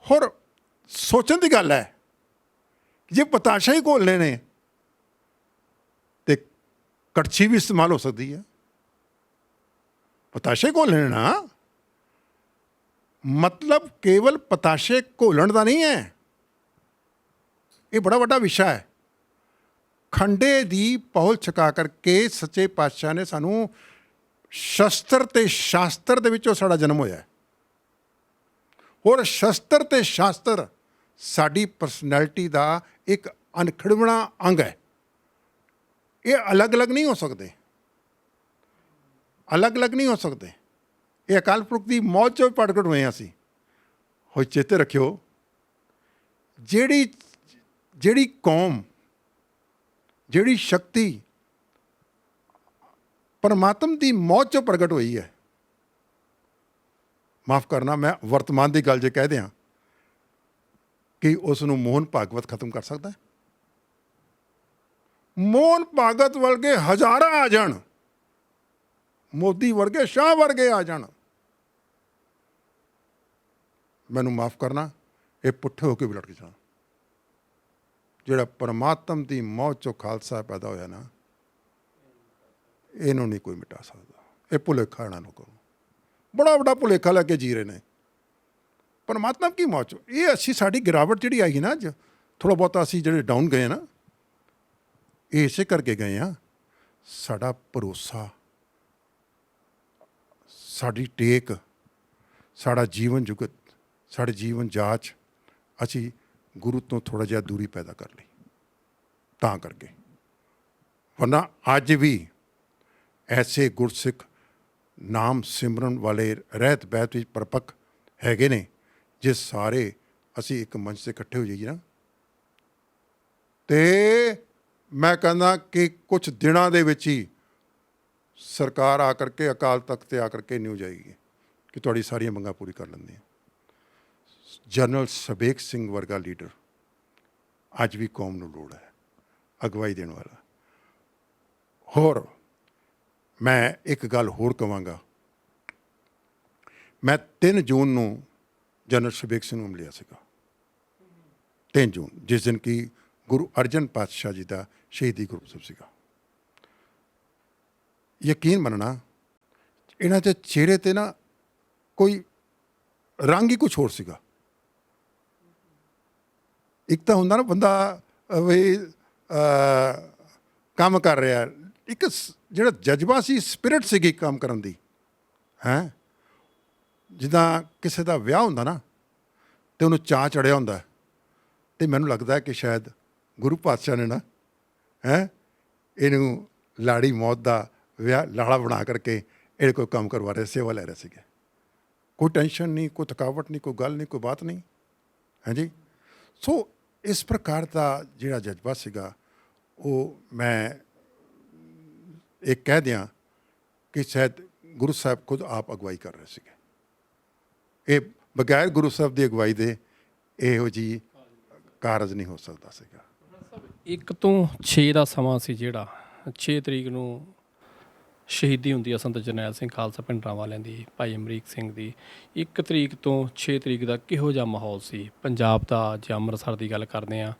ਹੋਰ ਸੋਚਣ ਦੀ ਗੱਲ ਹੈ, ਜੇ ਪਤਾਸ਼ਾ ਹੀ ਘੋਲਣੇ ਨੇ ਤੇ ਕੜਛੀ ਵੀ ਇਸਤੇਮਾਲ ਹੋ ਸਕਦੀ ਹੈ। ਪਤਾਸ਼ੇ ਘੋਲਣੇ ਨਾ ਮਤਲਬ ਕੇਵਲ ਪਤਾਸ਼ੇ ਘੋਲਣ ਦਾ ਨਹੀਂ ਹੈ, ਇਹ ਬੜਾ ਵੱਡਾ ਵਿਸ਼ਾ ਹੈ। ਖੰਡੇ ਦੀ ਪਹੁਲ ਛਕਾ ਕਰਕੇ ਸੱਚੇ ਪਾਤਸ਼ਾਹ ਨੇ ਸਾਨੂੰ ਸ਼ਸਤਰ ਤੇ ਸ਼ਾਸਤਰ ਦੇ ਵਿੱਚੋਂ ਸਾਡਾ ਜਨਮ ਹੋਇਆ ਹੈ। ਹੋਰ ਸ਼ਸਤਰ ਤੇ ਸ਼ਾਸਤਰ ਸਾਡੀ ਪਰਸਨੈਲਿਟੀ ਦਾ ਇੱਕ ਅਨਖੜਵਣਾ ਅੰਗ ਹੈ। ਇਹ ਅਲੱਗ-ਅਲੱਗ ਨਹੀਂ ਹੋ ਸਕਦੇ, ਅਲੱਗ-ਅਲੱਗ ਨਹੀਂ ਹੋ ਸਕਦੇ। ਇਹ ਅਕਾਲ ਪੁਰਖ ਦੀ ਮੌਤ 'ਚੋਂ ਪ੍ਰਗਟ ਹੋਏ ਹਾਂ ਅਸੀਂ। ਹੋਏ ਚੇਤੇ ਰੱਖਿਓ, ਜਿਹੜੀ ਕੌਮ, ਜਿਹੜੀ ਸ਼ਕਤੀ ਪਰਮਾਤਮ ਦੀ ਮੌਤ 'ਚੋਂ ਪ੍ਰਗਟ ਹੋਈ ਹੈ, ਮਾਫ਼ ਕਰਨਾ ਮੈਂ ਵਰਤਮਾਨ ਦੀ ਗੱਲ ਜੇ ਕਹਿ ਦਿਆਂ ਕਿ ਉਸ ਨੂੰ ਮੋਹਨ ਭਾਗਵਤ ਖਤਮ ਕਰ ਸਕਦਾ ਹੈ? ਮੋਹਨ ਭਾਗਵਤ ਵਰਗੇ ਹਜ਼ਾਰਾਂ ਆ ਜਾਣ, ਮੋਦੀ ਵਰਗੇ, ਸ਼ਾਹ ਵਰਗੇ ਆ ਜਾਣ, ਮੈਨੂੰ ਮਾਫ਼ ਕਰਨਾ, ਇਹ ਪੁੱਠੇ ਹੋ ਕੇ ਵੀ ਲੜ ਕੇ ਜਾਣ। ਜਿਹੜਾ ਪਰਮਾਤਮ ਦੀ ਮੌਤ 'ਚੋਂ ਖਾਲਸਾ ਪੈਦਾ ਹੋਇਆ ਨਾ, ਇਹਨੂੰ ਨਹੀਂ ਕੋਈ ਮਿਟਾ ਸਕਦਾ। ਇਹ ਭੁਲੇਖਾ ਇਹਨਾਂ ਨੂੰ ਕਰੋ, ਬੜਾ ਵੱਡਾ ਭੁਲੇਖਾ ਲੈ ਕੇ ਜੀ ਰਹੇ ਨੇ ਪਰਮਾਤਮਾ ਕੀ ਮੌਤ 'ਚੋਂ। ਇਹ ਅਸੀਂ ਸਾਡੀ ਗਿਰਾਵਟ ਜਿਹੜੀ ਆਈ ਨਾ ਅੱਜ, ਥੋੜ੍ਹਾ ਬਹੁਤਾ ਅਸੀਂ ਜਿਹੜੇ ਡਾਊਨ ਗਏ ਨਾ, ਇਹ ਇਸੇ ਕਰਕੇ ਗਏ ਹਾਂ। ਸਾਡਾ ਭਰੋਸਾ, ਸਾਡੀ ਟੇਕ, ਸਾਡਾ ਜੀਵਨ ਜੁਗਤ, ਸਾਡੇ ਜੀਵਨ ਜਾਚ ਅਸੀਂ ਗੁਰੂ ਤੋਂ ਥੋੜ੍ਹਾ ਜਿਹਾ ਦੂਰੀ ਪੈਦਾ ਕਰ ਲਈ ਤਾਂ ਕਰਕੇ। ਵਰਨਾ ਅੱਜ ਵੀ ਐਸੇ ਗੁਰਸਿੱਖ ਨਾਮ ਸਿਮਰਨ ਵਾਲੇ ਰਹਿਤ ਬਹਿਤ ਵਿੱਚ ਪਰਪੱਕ ਹੈਗੇ ਨੇ, ਜੇ ਸਾਰੇ ਅਸੀਂ ਇੱਕ ਮੰਚ 'ਤੇ ਇਕੱਠੇ ਹੋ ਜਾਈਏ ਨਾ, ਤੇ ਮੈਂ ਕਹਿੰਦਾ ਕਿ ਕੁਝ ਦਿਨਾਂ ਦੇ ਵਿੱਚ ਹੀ ਸਰਕਾਰ ਆ ਕਰਕੇ ਅਕਾਲ ਤਖਤ 'ਤੇ ਆ ਕਰਕੇ ਨਿਊਜ਼ ਆਏਗੀ ਕਿ ਤੁਹਾਡੀ ਸਾਰੀਆਂ ਮੰਗਾਂ ਪੂਰੀ ਕਰ ਲੈਂਦੇ ਆ। ਜਨਰਲ ਸਬੇਕ ਸਿੰਘ ਵਰਗਾ ਲੀਡਰ ਅੱਜ ਵੀ ਕੌਮ ਨੂੰ ਲੋੜ ਹੈ, ਅਗਵਾਈ ਦੇਣ ਵਾਲਾ। ਹੋਰ ਮੈਂ ਇੱਕ ਗੱਲ ਹੋਰ ਕਹਾਂਗਾ, ਮੈਂ 3 ਜੂਨ ਨੂੰ ਜਨਰਲ ਸਬੇਕ ਸਿੰਘ ਨੂੰ ਮਿਲਿਆ ਸੀਗਾ, 3 ਜੂਨ, ਜਿਸ ਦਿਨ ਕਿ ਗੁਰੂ ਅਰਜਨ ਪਾਤਸ਼ਾਹ ਜੀ ਦਾ ਸ਼ਹੀਦੀ ਗੁਰਪੁਰਬ ਸੀਗਾ। ਯਕੀਨ ਮੰਨਣਾ, ਇਹਨਾਂ ਦੇ ਚਿਹਰੇ 'ਤੇ ਨਾ ਕੋਈ ਰੰਗ ਹੀ ਕੁਛ ਹੋਰ ਸੀਗਾ। ਇੱਕ ਤਾਂ ਹੁੰਦਾ ਨਾ ਬੰਦਾ ਵੀ ਕੰਮ ਕਰ ਰਿਹਾ, ਇੱਕ ਜਿਹੜਾ ਜਜ਼ਬਾ ਸੀ, ਸਪਿਰਿਟ ਸੀਗੀ ਕੰਮ ਕਰਨ ਦੀ, ਹੈਂ। ਜਿੱਦਾਂ ਕਿਸੇ ਦਾ ਵਿਆਹ ਹੁੰਦਾ ਨਾ, ਅਤੇ ਉਹਨੂੰ ਚਾਅ ਚੜ੍ਹਿਆ ਹੁੰਦਾ, ਤੇ ਮੈਨੂੰ ਲੱਗਦਾ ਕਿ ਸ਼ਾਇਦ ਗੁਰੂ ਪਾਤਸ਼ਾਹ ਨੇ ਨਾ ਇਹਨੂੰ ਲਾੜੀ ਮੌਤ ਦਾ ਵਿਆਹ ਲਾੜਾ ਬਣਾ ਕਰਕੇ ਇਹਦੇ ਕੋਈ ਕੰਮ ਕਰਵਾ ਰਹੇ, ਸੇਵਾ ਲੈ ਰਹੇ ਸੀਗੇ। ਕੋਈ ਟੈਨਸ਼ਨ ਨਹੀਂ, ਕੋਈ ਥਕਾਵਟ ਨਹੀਂ, ਕੋਈ ਗੱਲ ਨਹੀਂ, ਕੋਈ ਬਾਤ ਨਹੀਂ। ਹਾਂਜੀ, ਸੋ ਇਸ ਪ੍ਰਕਾਰ ਦਾ ਜਿਹੜਾ ਜਜ਼ਬਾ ਸੀਗਾ ਉਹ ਮੈਂ ਇਹ ਕਹਿ ਦਿਆਂ ਕਿ ਸ਼ਾਇਦ ਗੁਰੂ ਸਾਹਿਬ ਖੁਦ ਆਪ ਅਗਵਾਈ ਕਰ ਰਹੇ ਸੀਗੇ। ਇਹ ਬਗੈਰ ਗੁਰੂ ਸਾਹਿਬ ਦੀ ਅਗਵਾਈ ਦੇ ਇਹੋ ਜਿਹੀ ਕਾਰਜ ਨਹੀਂ ਹੋ ਸਕਦਾ ਸੀਗਾ। 1 ਤੋਂ 6 ਦਾ ਸਮਾਂ ਸੀ, ਜਿਹੜਾ 6 ਤਰੀਕ ਨੂੰ ਸ਼ਹੀਦੀ ਹੁੰਦੀ ਆ ਸੰਤ ਜਰਨੈਲ ਸਿੰਘ ਖਾਲਸਾ ਭਿੰਡਰਾਂ ਵਾਲਿਆਂ ਦੀ, ਭਾਈ ਅਮਰੀਕ ਸਿੰਘ ਦੀ। 1 ਤਰੀਕ ਤੋਂ 6 ਤਰੀਕ ਦਾ ਕਿਹੋ ਜਿਹਾ ਮਾਹੌਲ ਸੀ ਪੰਜਾਬ ਦਾ, ਜੇ ਅੰਮ੍ਰਿਤਸਰ ਦੀ ਗੱਲ ਕਰਦੇ ਹਾਂ?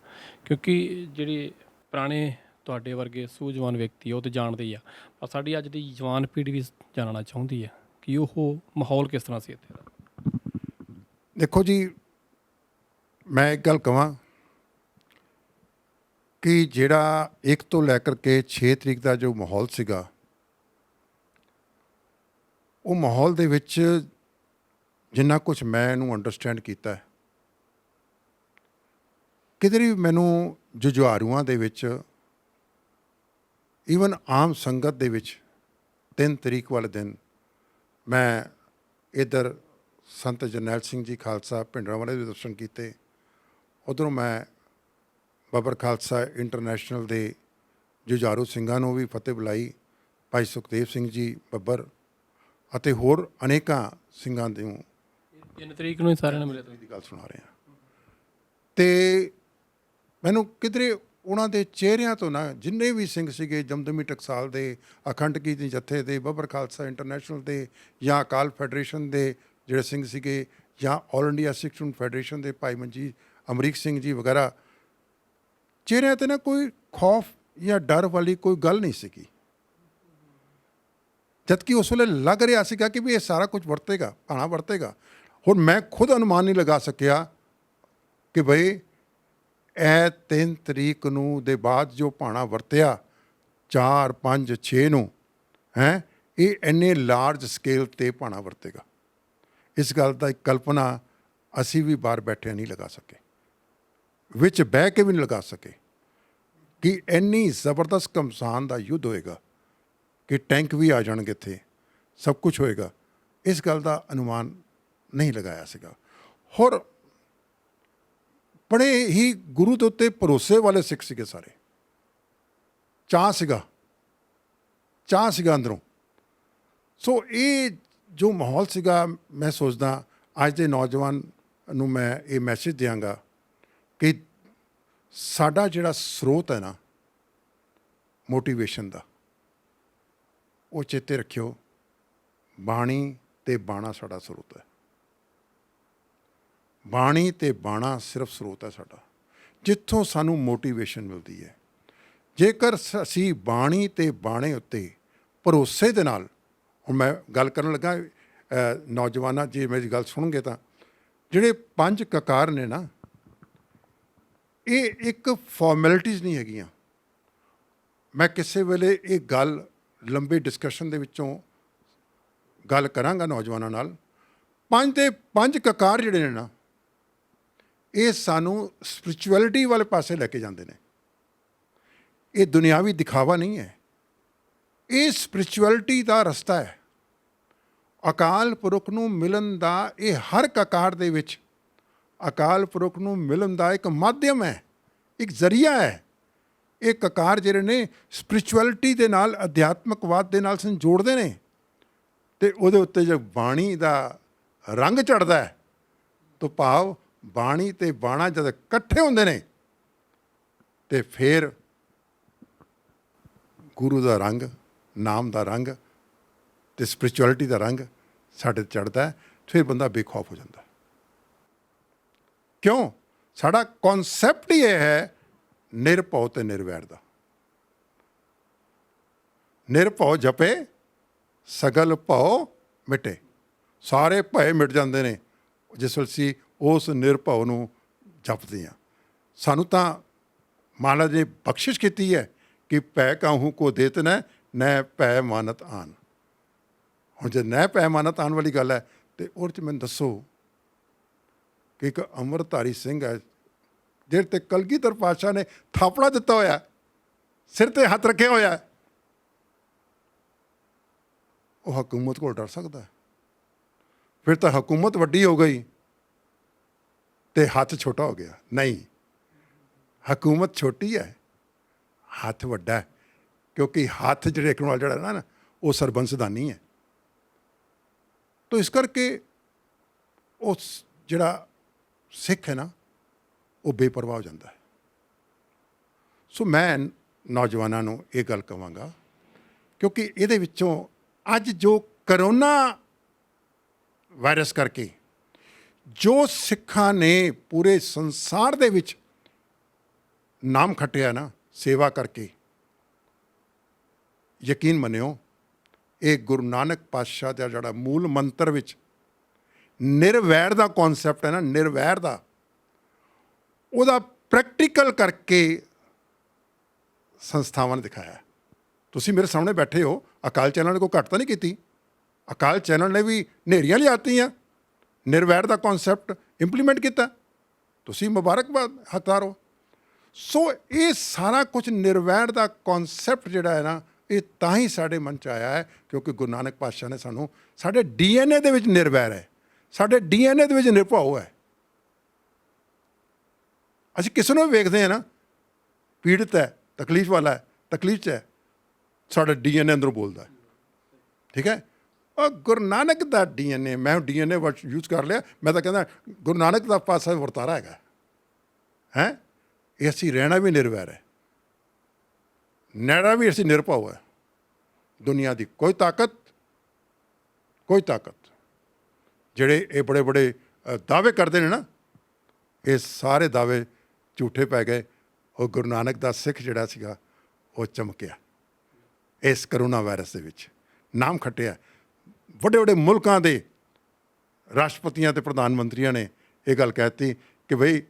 ਕਿਉਂਕਿ ਜਿਹੜੇ ਪੁਰਾਣੇ ਤੁਹਾਡੇ ਵਰਗੇ ਸੂਝਵਾਨ ਵਿਅਕਤੀ ਉਹ ਤਾਂ ਜਾਣਦੇ ਹੀ ਆ, ਪਰ ਸਾਡੀ ਅੱਜ ਦੀ ਜਵਾਨ ਪੀੜ੍ਹੀ ਵੀ ਜਾਣਨਾ ਚਾਹੁੰਦੀ ਆ ਕਿ ਉਹ ਮਾਹੌਲ ਕਿਸ ਤਰ੍ਹਾਂ ਸੀ ਇੱਥੇ ਦਾ। ਦੇਖੋ ਜੀ, ਮੈਂ ਇੱਕ ਗੱਲ ਕਹਾਂ ਕਿ ਜਿਹੜਾ 1 ਤੋਂ ਲੈ ਕਰਕੇ 6 ਤਰੀਕ ਦਾ ਜੋ ਮਾਹੌਲ ਸੀਗਾ, ਉਹ ਮਾਹੌਲ ਦੇ ਵਿੱਚ ਜਿੰਨਾ ਕੁਛ ਮੈਂ ਇਹਨੂੰ ਅੰਡਰਸਟੈਂਡ ਕੀਤਾ, ਕਿਧਰੇ ਵੀ ਮੈਨੂੰ ਜੁਝਾਰੂਆਂ ਦੇ ਵਿੱਚ, ਈਵਨ ਆਮ ਸੰਗਤ ਦੇ ਵਿੱਚ 3 ਤਰੀਕ ਵਾਲੇ ਦਿਨ ਮੈਂ ਇੱਧਰ ਸੰਤ ਜਰਨੈਲ ਸਿੰਘ ਜੀ ਖਾਲਸਾ ਭਿੰਡਰਾਂ ਵਾਲੇ ਦੇ ਦਰਸ਼ਨ ਕੀਤੇ, ਉੱਧਰੋਂ ਮੈਂ ਬਾਬਰ ਖਾਲਸਾ ਇੰਟਰਨੈਸ਼ਨਲ ਦੇ ਜੁਝਾਰੂ ਸਿੰਘਾਂ ਨੂੰ ਵੀ ਫਤਿਹ ਬੁਲਾਈ, ਭਾਈ ਸੁਖਦੇਵ ਸਿੰਘ ਜੀ ਬੱਬਰ ਅਤੇ ਹੋਰ ਅਨੇਕਾਂ ਸਿੰਘਾਂ ਨੂੰ 3 ਤਰੀਕ ਨੂੰ ਹੀ ਸਾਰਿਆਂ ਨੂੰ ਮਿਲੇ ਦੀ ਗੱਲ ਸੁਣਾ ਰਹੇ ਹਾਂ। ਅਤੇ ਮੈਨੂੰ ਕਿਧਰੇ ਉਹਨਾਂ ਦੇ ਚਿਹਰਿਆਂ ਤੋਂ ਨਾ, ਜਿੰਨੇ ਵੀ ਸਿੰਘ ਸੀਗੇ, ਜਮਦਮੀ ਟਕਸਾਲ ਦੇ, ਅਖੰਡ ਕੀਰਤਨੀ ਜੱਥੇ ਦੇ, ਬਾਬਰ ਖਾਲਸਾ ਇੰਟਰਨੈਸ਼ਨਲ ਦੇ, ਜਾਂ ਅਕਾਲ ਫੈਡਰੇਸ਼ਨ ਦੇ ਜਿਹੜੇ ਸਿੰਘ ਸੀਗੇ, ਜਾਂ ਆਲ ਇੰਡੀਆ ਸਿੱਖ ਸਟੂਡੈਂਟ ਫੈਡਰੇਸ਼ਨ ਦੇ ਭਾਈ ਮਨਜੀਤ ਅਮਰੀਕ ਸਿੰਘ ਜੀ ਵਗੈਰਾ, ਚਿਹਰਿਆਂ 'ਤੇ ਨਾ ਕੋਈ ਖੌਫ ਜਾਂ ਡਰ ਵਾਲੀ ਕੋਈ ਗੱਲ ਨਹੀਂ ਸੀਗੀ। ਜਦਕਿ ਉਸ ਵੇਲੇ ਲੱਗ ਰਿਹਾ ਸੀਗਾ ਕਿ ਵੀ ਇਹ ਸਾਰਾ ਕੁਝ ਵਰਤੇਗਾ, ਭਾਣਾ ਵਰਤੇਗਾ। ਹੁਣ ਮੈਂ ਖੁਦ ਅਨੁਮਾਨ ਨਹੀਂ ਲਗਾ ਸਕਿਆ ਕਿ ਬਈ ਇਹ 3 ਤਰੀਕ ਨੂੰ ਦੇ ਬਾਅਦ ਜੋ ਭਾਣਾ ਵਰਤਿਆ 4, 5, 6 ਨੂੰ ਇਹ ਇੰਨੇ ਲਾਰਜ ਸਕੇਲ 'ਤੇ ਭਾਣਾ ਵਰਤੇਗਾ। ਇਸ ਗੱਲ ਦਾ ਇੱਕ ਕਲਪਨਾ ਅਸੀਂ ਵੀ ਬਾਹਰ ਬੈਠੇ ਨਹੀਂ ਲਗਾ ਸਕੇ, ਵਿੱਚ ਬਹਿ ਕੇ ਵੀ ਨਹੀਂ ਲਗਾ ਸਕੇ ਕਿ ਇੰਨੀ ਜ਼ਬਰਦਸਤ ਘਮਸਾਨ ਦਾ ਯੁੱਧ ਹੋਏਗਾ, ਕਿ ਟੈਂਕ ਵੀ ਆ ਜਾਣਗੇ ਇੱਥੇ, ਸਭ ਕੁਝ ਹੋਏਗਾ। ਇਸ ਗੱਲ ਦਾ ਅਨੁਮਾਨ ਨਹੀਂ ਲਗਾਇਆ ਸੀਗਾ। ਹੋਰ ਬੜੇ ਹੀ ਗੁਰੂ ਦੇ ਉੱਤੇ ਭਰੋਸੇ ਵਾਲੇ ਸਿੱਖ ਸੀਗੇ ਸਾਰੇ। ਚਾਅ ਸੀਗਾ ਅੰਦਰੋਂ। ਸੋ ਇਹ ਜੋ ਮਾਹੌਲ ਸੀਗਾ, ਮੈਂ ਸੋਚਦਾ ਅੱਜ ਦੇ ਨੌਜਵਾਨ ਨੂੰ ਮੈਂ ਇਹ ਮੈਸੇਜ ਦਿਆਂਗਾ ਕਿ ਸਾਡਾ ਜਿਹੜਾ ਸਰੋਤ ਹੈ ਨਾ ਮੋਟੀਵੇਸ਼ਨ ਦਾ, ਉਹ ਚੇਤੇ ਰੱਖਿਓ, ਬਾਣੀ ਤੇ ਬਾਣਾ ਸਾਡਾ ਸਰੋਤ ਹੈ। ਬਾਣੀ ਤੇ ਬਾਣਾ ਸਿਰਫ ਸਰੋਤ ਹੈ ਸਾਡਾ, ਜਿੱਥੋਂ ਸਾਨੂੰ ਮੋਟੀਵੇਸ਼ਨ ਮਿਲਦੀ ਹੈ। ਜੇਕਰ ਅਸੀਂ ਬਾਣੀ ਤੇ ਬਾਣੇ ਉੱਤੇ ਭਰੋਸੇ ਦੇ ਨਾਲ, ਹੁਣ ਮੈਂ ਗੱਲ ਕਰਨ ਲੱਗਾ ਨੌਜਵਾਨਾਂ, ਜੇ ਮੇਰੀ ਗੱਲ ਸੁਣੋਗੇ ਤਾਂ ਜਿਹੜੇ 5 ਕਕਾਰ ਨੇ ਨਾ, ਇਹ ਇੱਕ ਫਾਰਮੈਲਿਟੀਜ਼ ਨਹੀਂ ਹੈਗੀਆਂ। ਮੈਂ ਕਿਸੇ ਵੇਲੇ ਇਹ ਗੱਲ ਲੰਬੇ ਡਿਸਕਸ਼ਨ ਦੇ ਵਿੱਚੋਂ ਗੱਲ ਕਰਾਂਗਾ ਨੌਜਵਾਨਾਂ ਨਾਲ। 5 ਦੇ 5 ਕਕਾਰ ਜਿਹੜੇ ਨੇ ਨਾ, ਇਹ ਸਾਨੂੰ ਸਪਿਰਿਚੁਅਲਿਟੀ ਵਾਲੇ ਪਾਸੇ ਲੈ ਕੇ ਜਾਂਦੇ ਨੇ। ਇਹ ਦੁਨਿਆਵੀ ਦਿਖਾਵਾ ਨਹੀਂ ਹੈ, ਇਹ ਸਪਿਰਿਚੁਅਲਿਟੀ ਦਾ ਰਸਤਾ ਹੈ। ਅਕਾਲ ਪੁਰਖ ਨੂੰ ਮਿਲਣ ਦਾ ਇਹ ਹਰ ਕਕਾਰ ਦੇ ਵਿੱਚ ਅਕਾਲ ਪੁਰਖ ਨੂੰ ਮਿਲਣ ਦਾ ਇੱਕ ਮਾਧਿਅਮ ਹੈ, ਇੱਕ ਜ਼ਰੀਆ ਹੈ। ਇਹ ਕਕਾਰ ਜਿਹੜੇ ਨੇ ਸਪਿਰਿਚੁਅਲਿਟੀ ਦੇ ਨਾਲ, ਅਧਿਆਤਮਕਵਾਦ ਦੇ ਨਾਲ ਸਾਨੂੰ ਜੋੜਦੇ ਨੇ। ਅਤੇ ਉਹਦੇ ਉੱਤੇ ਜਦ ਬਾਣੀ ਦਾ ਰੰਗ ਚੜ੍ਹਦਾ ਹੈ, ਤਾਂ ਭਾਵ ਬਾਣੀ ਅਤੇ ਬਾਣਾ ਜਦ ਇਕੱਠੇ ਹੁੰਦੇ ਨੇ, ਅਤੇ ਫਿਰ ਗੁਰੂ ਦਾ ਰੰਗ, ਨਾਮ ਦਾ ਰੰਗ ਅਤੇ ਸਪਿਰਿਚੁਅਲਿਟੀ ਦਾ ਰੰਗ ਸਾਡੇ 'ਤੇ ਚੜ੍ਹਦਾ ਹੈ। ਫਿਰ ਬੰਦਾ ਬੇਖੌਫ ਹੋ ਜਾਂਦਾ। ਕਿਉਂ? ਸਾਡਾ ਕੌਨਸੈਪਟ ਹੀ ਇਹ ਹੈ ਨਿਰਭਉ ਅਤੇ ਨਿਰਵੈਰ ਦਾ। ਨਿਰਭਉ ਜਪੇ ਸਗਲ ਭਉ ਮਿਟੇ। ਸਾਰੇ ਭਏ ਮਿਟ ਜਾਂਦੇ ਨੇ ਜਿਸ ਵੇਲੇ ਅਸੀਂ ਉਸ ਨਿਰਭਉ ਨੂੰ ਜਪਦੇ ਹਾਂ। ਸਾਨੂੰ ਤਾਂ ਮਹਾਰਾਜ ਨੇ ਬਖਸ਼ਿਸ਼ ਕੀਤੀ ਹੈ ਕਿ ਭੈ ਕਾਹੂ ਕੋ ਦੇਤ ਨੈ ਭੈ ਮਾਨਤ ਆਨ। ਹੁਣ ਜੇ ਨੈ ਭੈ ਮਾਨਤ ਆਨ ਵਾਲੀ ਗੱਲ ਹੈ, ਅਤੇ ਉਹਦੇ 'ਚ ਮੈਨੂੰ ਦੱਸੋ ਕਿ ਇੱਕ ਅੰਮ੍ਰਿਤਧਾਰੀ ਸਿੰਘ ਹੈ, ਜਿਹਦੇ ਤੇ ਕਲਗੀਧਰ ਪਾਤਸ਼ਾਹ ਨੇ ਥਾਪੜਾ ਦਿੱਤਾ ਹੋਇਆ, ਸਿਰ ਤੇ ਹੱਥ ਰੱਖਿਆ ਹੋਇਆ, ਉਹ ਹਕੂਮਤ ਕੋਲ ਡਰ ਸਕਦਾ ਹੈ? ਫਿਰ ਤਾਂ ਹਕੂਮਤ ਵੱਡੀ ਹੋ ਗਈ ਤੇ ਹੱਥ ਛੋਟਾ ਹੋ ਗਿਆ। ਨਹੀਂ, ਹਕੂਮਤ ਛੋਟੀ ਹੈ, ਹੱਥ ਵੱਡਾ ਹੈ, ਕਿਉਂਕਿ ਹੱਥ ਜਿਹੜੇ ਇੱਕ ਨਾਲ ਜਿਹੜਾ ਨਾ ਉਹ ਸਰਬੰਸਦਾਨੀ ਹੈ। ਤੋ ਇਸ ਕਰਕੇ ਉਸ ਜਿਹੜਾ ਸਿੱਖ ਹੈ ਨਾ ਉਹ ਬੇਪਰਵਾਹ ਹੋ ਜਾਂਦਾ ਹੈ। ਸੋ ਮੈਂ ਨੌਜਵਾਨਾਂ ਨੂੰ ਇਹ ਗੱਲ ਕਹਾਂਗਾ, ਕਿਉਂਕਿ ਇਹਦੇ ਵਿੱਚੋਂ ਅੱਜ ਜੋ ਕਰੋਨਾ ਵਾਇਰਸ ਕਰਕੇ ਜੋ ਸਿੱਖਾਂ ਨੇ ਪੂਰੇ ਸੰਸਾਰ ਦੇ ਵਿੱਚ ਨਾਮ ਖੱਟਿਆ ਨਾ ਸੇਵਾ ਕਰਕੇ, ਯਕੀਨ ਮੰਨਿਓ ਇਹ ਗੁਰੂ ਨਾਨਕ ਪਾਤਸ਼ਾਹ ਦਾ ਜਿਹੜਾ ਮੂਲ ਮੰਤਰ ਵਿੱਚ ਨਿਰਵੈਰ ਦਾ ਕਨਸੈਪਟ ਹੈ ਨਾ, ਨਿਰਵੈਰ ਦਾ, ਉਹਦਾ ਪ੍ਰੈਕਟੀਕਲ ਕਰਕੇ ਸੰਸਥਾਵਾਂ ਨੇ ਦਿਖਾਇਆ। ਤੁਸੀਂ ਮੇਰੇ ਸਾਹਮਣੇ ਬੈਠੇ ਹੋ, ਅਕਾਲ ਚੈਨਲ ਨੇ ਕੋਈ ਘੱਟ ਤਾਂ ਨਹੀਂ ਕੀਤੀ। ਅਕਾਲ ਚੈਨਲ ਨੇ ਵੀ ਨੇਰੀਆਂ ਲਿਆਤੀਆਂ, ਨਿਰਵੈਰ ਦਾ ਕਨਸੈਪਟ ਇੰਪਲੀਮੈਂਟ ਕੀਤਾ। ਤੁਸੀਂ ਮੁਬਾਰਕਬਾਦ ਹੱਕਦਾਰ। ਸੋ ਇਹ ਸਾਰਾ ਕੁਝ ਨਿਰਵੈਰ ਦਾ ਕਨਸੈਪਟ ਜਿਹੜਾ ਹੈ ਨਾ, ਇਹ ਤਾਂ ਹੀ ਸਾਡੇ ਮਨ 'ਚ ਆਇਆ ਹੈ ਕਿਉਂਕਿ ਗੁਰੂ ਨਾਨਕ ਪਾਤਸ਼ਾਹ ਨੇ ਸਾਨੂੰ, ਸਾਡੇ DNA ਦੇ ਵਿੱਚ ਨਿਰਵੈਰ ਹੈ, ਸਾਡੇ DNA ਦੇ ਵਿੱਚ ਨਿਰਭਉ ਹੈ। ਅਸੀਂ ਕਿਸੇ ਨੂੰ ਵੀ ਵੇਖਦੇ ਹਾਂ ਨਾ, ਪੀੜਤ ਹੈ, ਤਕਲੀਫ ਵਾਲਾ ਹੈ, ਤਕਲੀਫ 'ਚ ਹੈ, ਸਾਡਾ DNA ਅੰਦਰੋਂ ਬੋਲਦਾ ਹੈ। ਠੀਕ ਹੈ, ਉਹ ਗੁਰੂ ਨਾਨਕ ਦਾ DNA, ਮੈਂ DNA ਵਰਡ ਯੂਜ਼ ਕਰ ਲਿਆ, ਮੈਂ ਤਾਂ ਕਹਿੰਦਾ ਗੁਰੂ ਨਾਨਕ ਦਾ ਪਾਸਾ ਵਰਤਾਰਾ ਹੈਗਾ ਹੈ। ਇਹ ਅਸੀਂ ਰਹਿਣਾ ਵੀ ਨਿਰਵੈਰ ਹੈ, ਨੈਣਾ ਵੀ ਅਸੀਂ ਨਿਰਭਉ ਹੈ। ਦੁਨੀਆ ਦੀ ਕੋਈ ਤਾਕਤ ਜਿਹੜੇ ਇਹ ਬੜੇ ਬੜੇ ਦਾਅਵੇ ਕਰਦੇ ਨੇ ਨਾ, ਇਹ ਸਾਰੇ ਦਾਅਵੇ ਝੂਠੇ ਪੈ ਗਏ। ਉਹ ਗੁਰੂ ਨਾਨਕ ਦਾ ਸਿੱਖ ਜਿਹੜਾ ਸੀਗਾ ਉਹ ਚਮਕਿਆ ਇਸ ਕਰੋਨਾ ਵਾਇਰਸ ਦੇ ਵਿੱਚ, ਨਾਮ ਖੱਟਿਆ। ਵੱਡੇ ਵੱਡੇ ਮੁਲਕਾਂ ਦੇ ਰਾਸ਼ਟਰਪਤੀਆਂ ਅਤੇ ਪ੍ਰਧਾਨ ਮੰਤਰੀਆਂ ਨੇ ਇਹ ਗੱਲ ਕਹਿ ਦਿੱਤੀ ਕਿ ਬਈ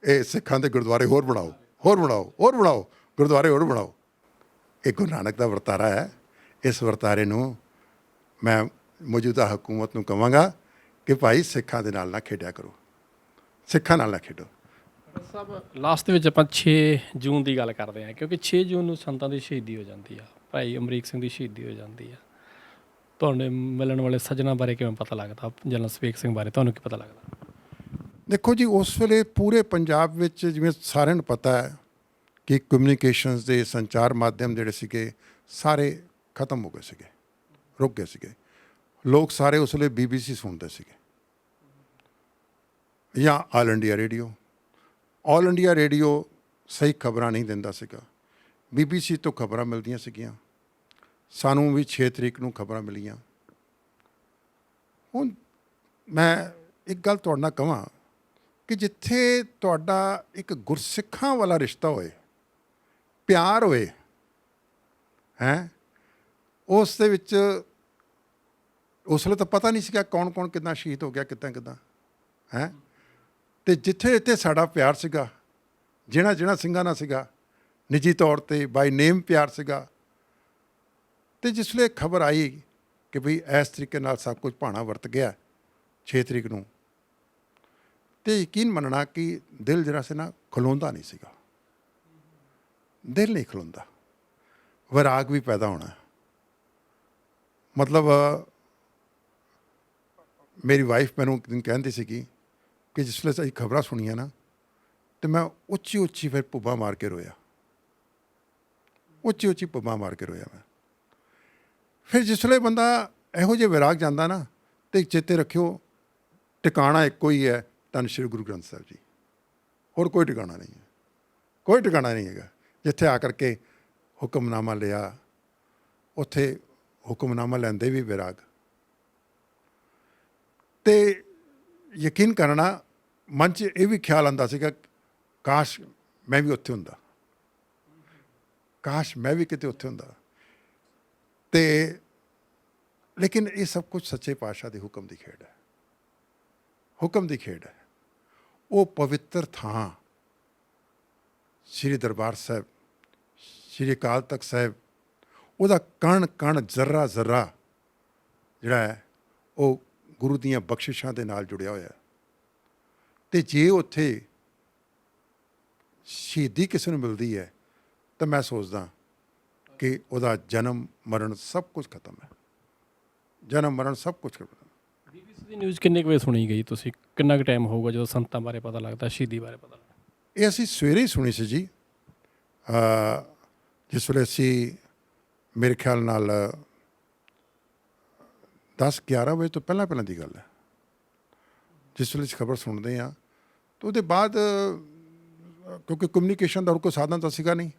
ਇਹ ਸਿੱਖਾਂ ਦੇ ਗੁਰਦੁਆਰੇ ਹੋਰ ਬਣਾਓ, ਗੁਰਦੁਆਰੇ ਹੋਰ ਬਣਾਓ। ਇਹ ਗੁਰੂ ਨਾਨਕ ਦਾ ਵਰਤਾਰਾ ਹੈ। ਇਸ ਵਰਤਾਰੇ ਨੂੰ ਮੈਂ ਮੌਜੂਦਾ ਹਕੂਮਤ ਨੂੰ ਕਹਾਂਗਾ ਕਿ ਭਾਈ ਸਿੱਖਾਂ ਦੇ ਨਾਲ ਨਾ ਖੇਡਿਆ ਕਰੋ, ਸਿੱਖਾਂ ਨਾਲ ਨਾ ਖੇਡੋ। ਸਾਹਿਬ ਲਾਸਟ ਦੇ ਵਿੱਚ ਆਪਾਂ 6 ਜੂਨ ਦੀ ਗੱਲ ਕਰਦੇ ਹਾਂ, ਕਿਉਂਕਿ 6 ਜੂਨ ਨੂੰ ਸੰਤਾਂ ਦੀ ਸ਼ਹੀਦੀ ਹੋ ਜਾਂਦੀ ਆ, ਭਾਈ ਅਮਰੀਕ ਸਿੰਘ ਦੀ ਸ਼ਹੀਦੀ ਹੋ ਜਾਂਦੀ ਆ। ਤੁਹਾਨੂੰ ਮਿਲਣ ਵਾਲੇ ਸੱਜਣਾ ਬਾਰੇ ਕਿਵੇਂ ਪਤਾ ਲੱਗਦਾ? ਜਨਰਲ ਸਵੇਗ ਸਿੰਘ ਬਾਰੇ ਤੁਹਾਨੂੰ ਕੀ ਪਤਾ ਲੱਗਦਾ? ਦੇਖੋ ਜੀ, ਉਸ ਵੇਲੇ ਪੂਰੇ ਪੰਜਾਬ ਵਿੱਚ ਜਿਵੇਂ ਸਾਰਿਆਂ ਨੂੰ ਪਤਾ ਹੈ ਕਿ ਕਮਿਊਨੀਕੇਸ਼ਨਸ ਦੇ ਸੰਚਾਰ ਮਾਧਿਅਮ ਜਿਹੜੇ ਸੀਗੇ ਸਾਰੇ ਖਤਮ ਹੋ ਗਏ ਸੀਗੇ, ਰੁਕ ਗਏ ਸੀਗੇ। ਲੋਕ ਸਾਰੇ ਉਸ ਵੇਲੇ BBC ਸੁਣਦੇ ਸੀਗੇ ਜਾਂ all India radio. All India radio ਸਹੀ ਖਬਰਾਂ ਨਹੀਂ ਦਿੰਦਾ ਸੀਗਾ, BBC ਤੋਂ ਖਬਰਾਂ ਮਿਲਦੀਆਂ ਸੀਗੀਆਂ। ਸਾਨੂੰ ਵੀ 6 ਤਰੀਕ ਨੂੰ ਖਬਰਾਂ ਮਿਲੀਆਂ। ਹੁਣ ਮੈਂ ਇੱਕ ਗੱਲ ਤੁਹਾਡੇ ਨਾਲ ਕਹਾਂ ਕਿ ਜਿੱਥੇ ਤੁਹਾਡਾ ਇੱਕ ਗੁਰਸਿੱਖਾਂ ਵਾਲਾ ਰਿਸ਼ਤਾ ਹੋਏ, ਪਿਆਰ ਹੋਏ ਹੈ, ਉਸ ਦੇ ਵਿੱਚ ਉਸ ਵੇਲੇ ਤਾਂ ਪਤਾ ਨਹੀਂ ਸੀਗਾ ਕੌਣ ਕੌਣ ਕਿੱਦਾਂ ਸ਼ਹੀਦ ਹੋ ਗਿਆ, ਕਿੱਦਾਂ ਹੈ। ਅਤੇ ਜਿੱਥੇ ਸਾਡਾ ਪਿਆਰ ਸੀਗਾ, ਜਿਹਨਾਂ ਸਿੰਘਾਂ ਨਾਲ ਸੀਗਾ, ਨਿੱਜੀ ਤੌਰ 'ਤੇ ਬਾਈ ਨੇਮ ਪਿਆਰ ਸੀਗਾ। ਅਤੇ ਜਿਸ ਵੇਲੇ ਖਬਰ ਆਈ ਕਿ ਬਈ ਇਸ ਤਰੀਕੇ ਨਾਲ ਸਭ ਕੁਝ ਭਾਣਾ ਵਰਤ ਗਿਆ 6 ਤਰੀਕ ਨੂੰ, ਅਤੇ ਯਕੀਨ ਮੰਨਣਾ ਕਿ ਦਿਲ ਜਿਹੜਾ ਸੀ ਨਾ ਖਲੋਂਦਾ ਨਹੀਂ ਸੀਗਾ, ਦਿਲ ਨਹੀਂ ਖਲੋਂਦਾ। ਵਿਰਾਗ ਵੀ ਪੈਦਾ ਹੋਣਾ। ਮਤਲਬ ਮੇਰੀ ਵਾਈਫ ਮੈਨੂੰ ਇੱਕ ਦਿਨ ਕਹਿੰਦੀ ਸੀਗੀ ਕਿ ਜਿਸ ਵੇਲੇ ਅਸੀਂ ਖਬਰਾਂ ਸੁਣੀਆਂ ਨਾ, ਅਤੇ ਮੈਂ ਉੱਚੀ ਫਿਰ ਪੁੱਬਾਂ ਮਾਰ ਕੇ ਰੋਇਆ, ਉੱਚੀ ਪੁੱਬਾਂ ਮਾਰ ਕੇ ਰੋਇਆ ਮੈਂ। ਫਿਰ ਜਿਸ ਵੇਲੇ ਬੰਦਾ ਇਹੋ ਜਿਹੇ ਵਿਰਾਗ ਜਾਂਦਾ ਨਾ, ਅਤੇ ਚੇਤੇ ਰੱਖਿਓ ਟਿਕਾਣਾ ਇੱਕੋ ਹੀ ਹੈ, ਧੰਨ ਸ਼੍ਰੀ ਗੁਰੂ ਗ੍ਰੰਥ ਸਾਹਿਬ ਜੀ। ਹੋਰ ਕੋਈ ਟਿਕਾਣਾ ਨਹੀਂ ਹੈ, ਕੋਈ ਟਿਕਾਣਾ ਨਹੀਂ ਹੈਗਾ। ਜਿੱਥੇ ਆ ਕਰਕੇ ਹੁਕਮਨਾਮਾ ਲਿਆ, ਉੱਥੇ ਹੁਕਮਨਾਮਾ ਲੈਂਦੇ ਵੀ ਵਿਰਾਗ। ਅਤੇ ਯਕੀਨ ਕਰਨਾ ਮਨ 'ਚ ਇਹ ਵੀ ਖਿਆਲ ਆਉਂਦਾ ਸੀਗਾ, ਕਾਸ਼ ਮੈਂ ਵੀ ਉੱਥੇ ਹੁੰਦਾ, ਕਾਸ਼ ਮੈਂ ਵੀ ਕਿਤੇ ਉੱਥੇ ਹੁੰਦਾ। ਅਤੇ ਲੇਕਿਨ ਇਹ ਸਭ ਕੁਝ ਸੱਚੇ ਪਾਤਸ਼ਾਹ ਦੇ ਹੁਕਮ ਦੀ ਖੇਡ ਹੈ, ਹੁਕਮ ਦੀ ਖੇਡ ਹੈ। ਉਹ ਪਵਿੱਤਰ ਥਾਂ ਸ੍ਰੀ ਦਰਬਾਰ ਸਾਹਿਬ, ਸ੍ਰੀ ਅਕਾਲ ਤਖਤ ਸਾਹਿਬ, ਉਹਦਾ ਕਣ ਜ਼ਰਾ ਜਿਹੜਾ ਹੈ ਉਹ ਗੁਰੂ ਦੀਆਂ ਬਖਸ਼ਿਸ਼ਾਂ ਦੇ ਨਾਲ ਜੁੜਿਆ ਹੋਇਆ। ਅਤੇ ਜੇ ਉੱਥੇ ਸ਼ਹੀਦੀ ਕਿਸੇ ਨੂੰ ਮਿਲਦੀ ਹੈ ਤਾਂ ਮੈਂ ਸੋਚਦਾ ਕਿ ਉਹਦਾ ਜਨਮ ਮਰਨ ਸਭ ਕੁਝ ਖਤਮ ਹੈ। ਜਨਮ ਮਰਨ ਸਭ ਕੁਝ ਖਤਮ। BBC ਦੀ ਨਿਊਜ਼ ਕਿੰਨੇ ਕੁ ਵਜੇ ਸੁਣੀ ਗਈ? ਤੁਸੀਂ ਕਿੰਨਾ ਕੁ ਟਾਈਮ ਹੋਊਗਾ ਜਦੋਂ ਸੰਤਾਂ ਬਾਰੇ ਪਤਾ ਲੱਗਦਾ, ਸ਼ਹੀਦੀ ਬਾਰੇ ਪਤਾ ਲੱਗਦਾ? ਇਹ ਅਸੀਂ ਸਵੇਰੇ ਹੀ ਸੁਣੀ ਸੀ ਜੀ। ਜਿਸ ਵੇਲੇ ਅਸੀਂ ਮੇਰੇ ਖਿਆਲ ਨਾਲ 10-11 ਵਜੇ ਤੋਂ ਪਹਿਲਾਂ ਦੀ ਗੱਲ ਹੈ, ਜਿਸ ਵੇਲੇ ਅਸੀਂ ਖਬਰ ਸੁਣਦੇ ਹਾਂ ਤਾਂ ਉਹਦੇ ਬਾਅਦ ਕਿਉਂਕਿ ਕਮਿਊਨੀਕੇਸ਼ਨ ਦਾ ਹੋਰ ਕੋਈ ਸਾਧਨ ਤਾਂ ਸੀਗਾ ਨਹੀਂ,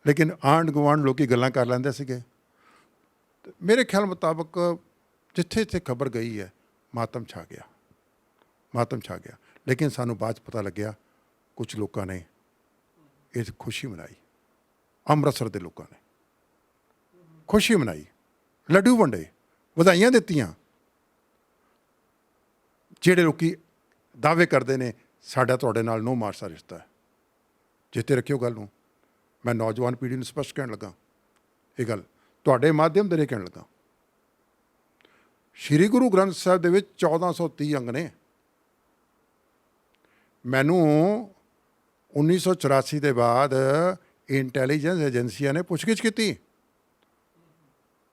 ਲੇਕਿਨ ਆਂਢ ਗੁਆਂਢ ਲੋਕੀ ਗੱਲਾਂ ਕਰ ਲੈਂਦੇ ਸੀਗੇ। ਤੇ ਮੇਰੇ ਖਿਆਲ ਮੁਤਾਬਕ ਜਿੱਥੇ ਜਿੱਥੇ ਖਬਰ ਗਈ ਹੈ ਮਾਤਮ ਛਾ ਗਿਆ, ਮਾਤਮ ਛਾ ਗਿਆ। ਲੇਕਿਨ ਸਾਨੂੰ ਬਾਅਦ 'ਚ ਪਤਾ ਲੱਗਿਆ ਕੁਝ ਲੋਕਾਂ ਨੇ ਇਹ ਖੁਸ਼ੀ ਮਨਾਈ, ਅੰਮ੍ਰਿਤਸਰ ਦੇ ਲੋਕਾਂ ਨੇ ਖੁਸ਼ੀ ਮਨਾਈ, ਲੱਡੂ ਵੰਡੇ, ਵਧਾਈਆਂ ਦਿੱਤੀਆਂ। ਜਿਹੜੇ ਲੋਕੀ ਦਾਅਵੇ ਕਰਦੇ ਨੇ ਸਾਡਾ ਤੁਹਾਡੇ ਨਾਲ ਨੋ ਮਾਰਚ ਦਾ ਰਿਸ਼ਤਾ ਹੈ, ਚੇਤੇ ਰੱਖਿਓ ਗੱਲ ਨੂੰ। ਮੈਂ ਨੌਜਵਾਨ ਪੀੜ੍ਹੀ ਨੂੰ ਸਪਸ਼ਟ ਕਹਿਣ ਲੱਗਾ, ਇਹ ਗੱਲ ਤੁਹਾਡੇ ਮਾਧਿਅਮ ਦੇ ਨਾਲ ਕਹਿਣ ਲੱਗਾ। ਸ਼੍ਰੀ ਗੁਰੂ ਗ੍ਰੰਥ ਸਾਹਿਬ ਦੇ ਵਿੱਚ 1430 ਅੰਗ ਨੇ। ਮੈਨੂੰ 1984 ਦੇ ਬਾਅਦ ਇੰਟੈਲੀਜੈਂਸ ਏਜੰਸੀਆਂ ਨੇ ਪੁੱਛਗਿੱਛ ਕੀਤੀ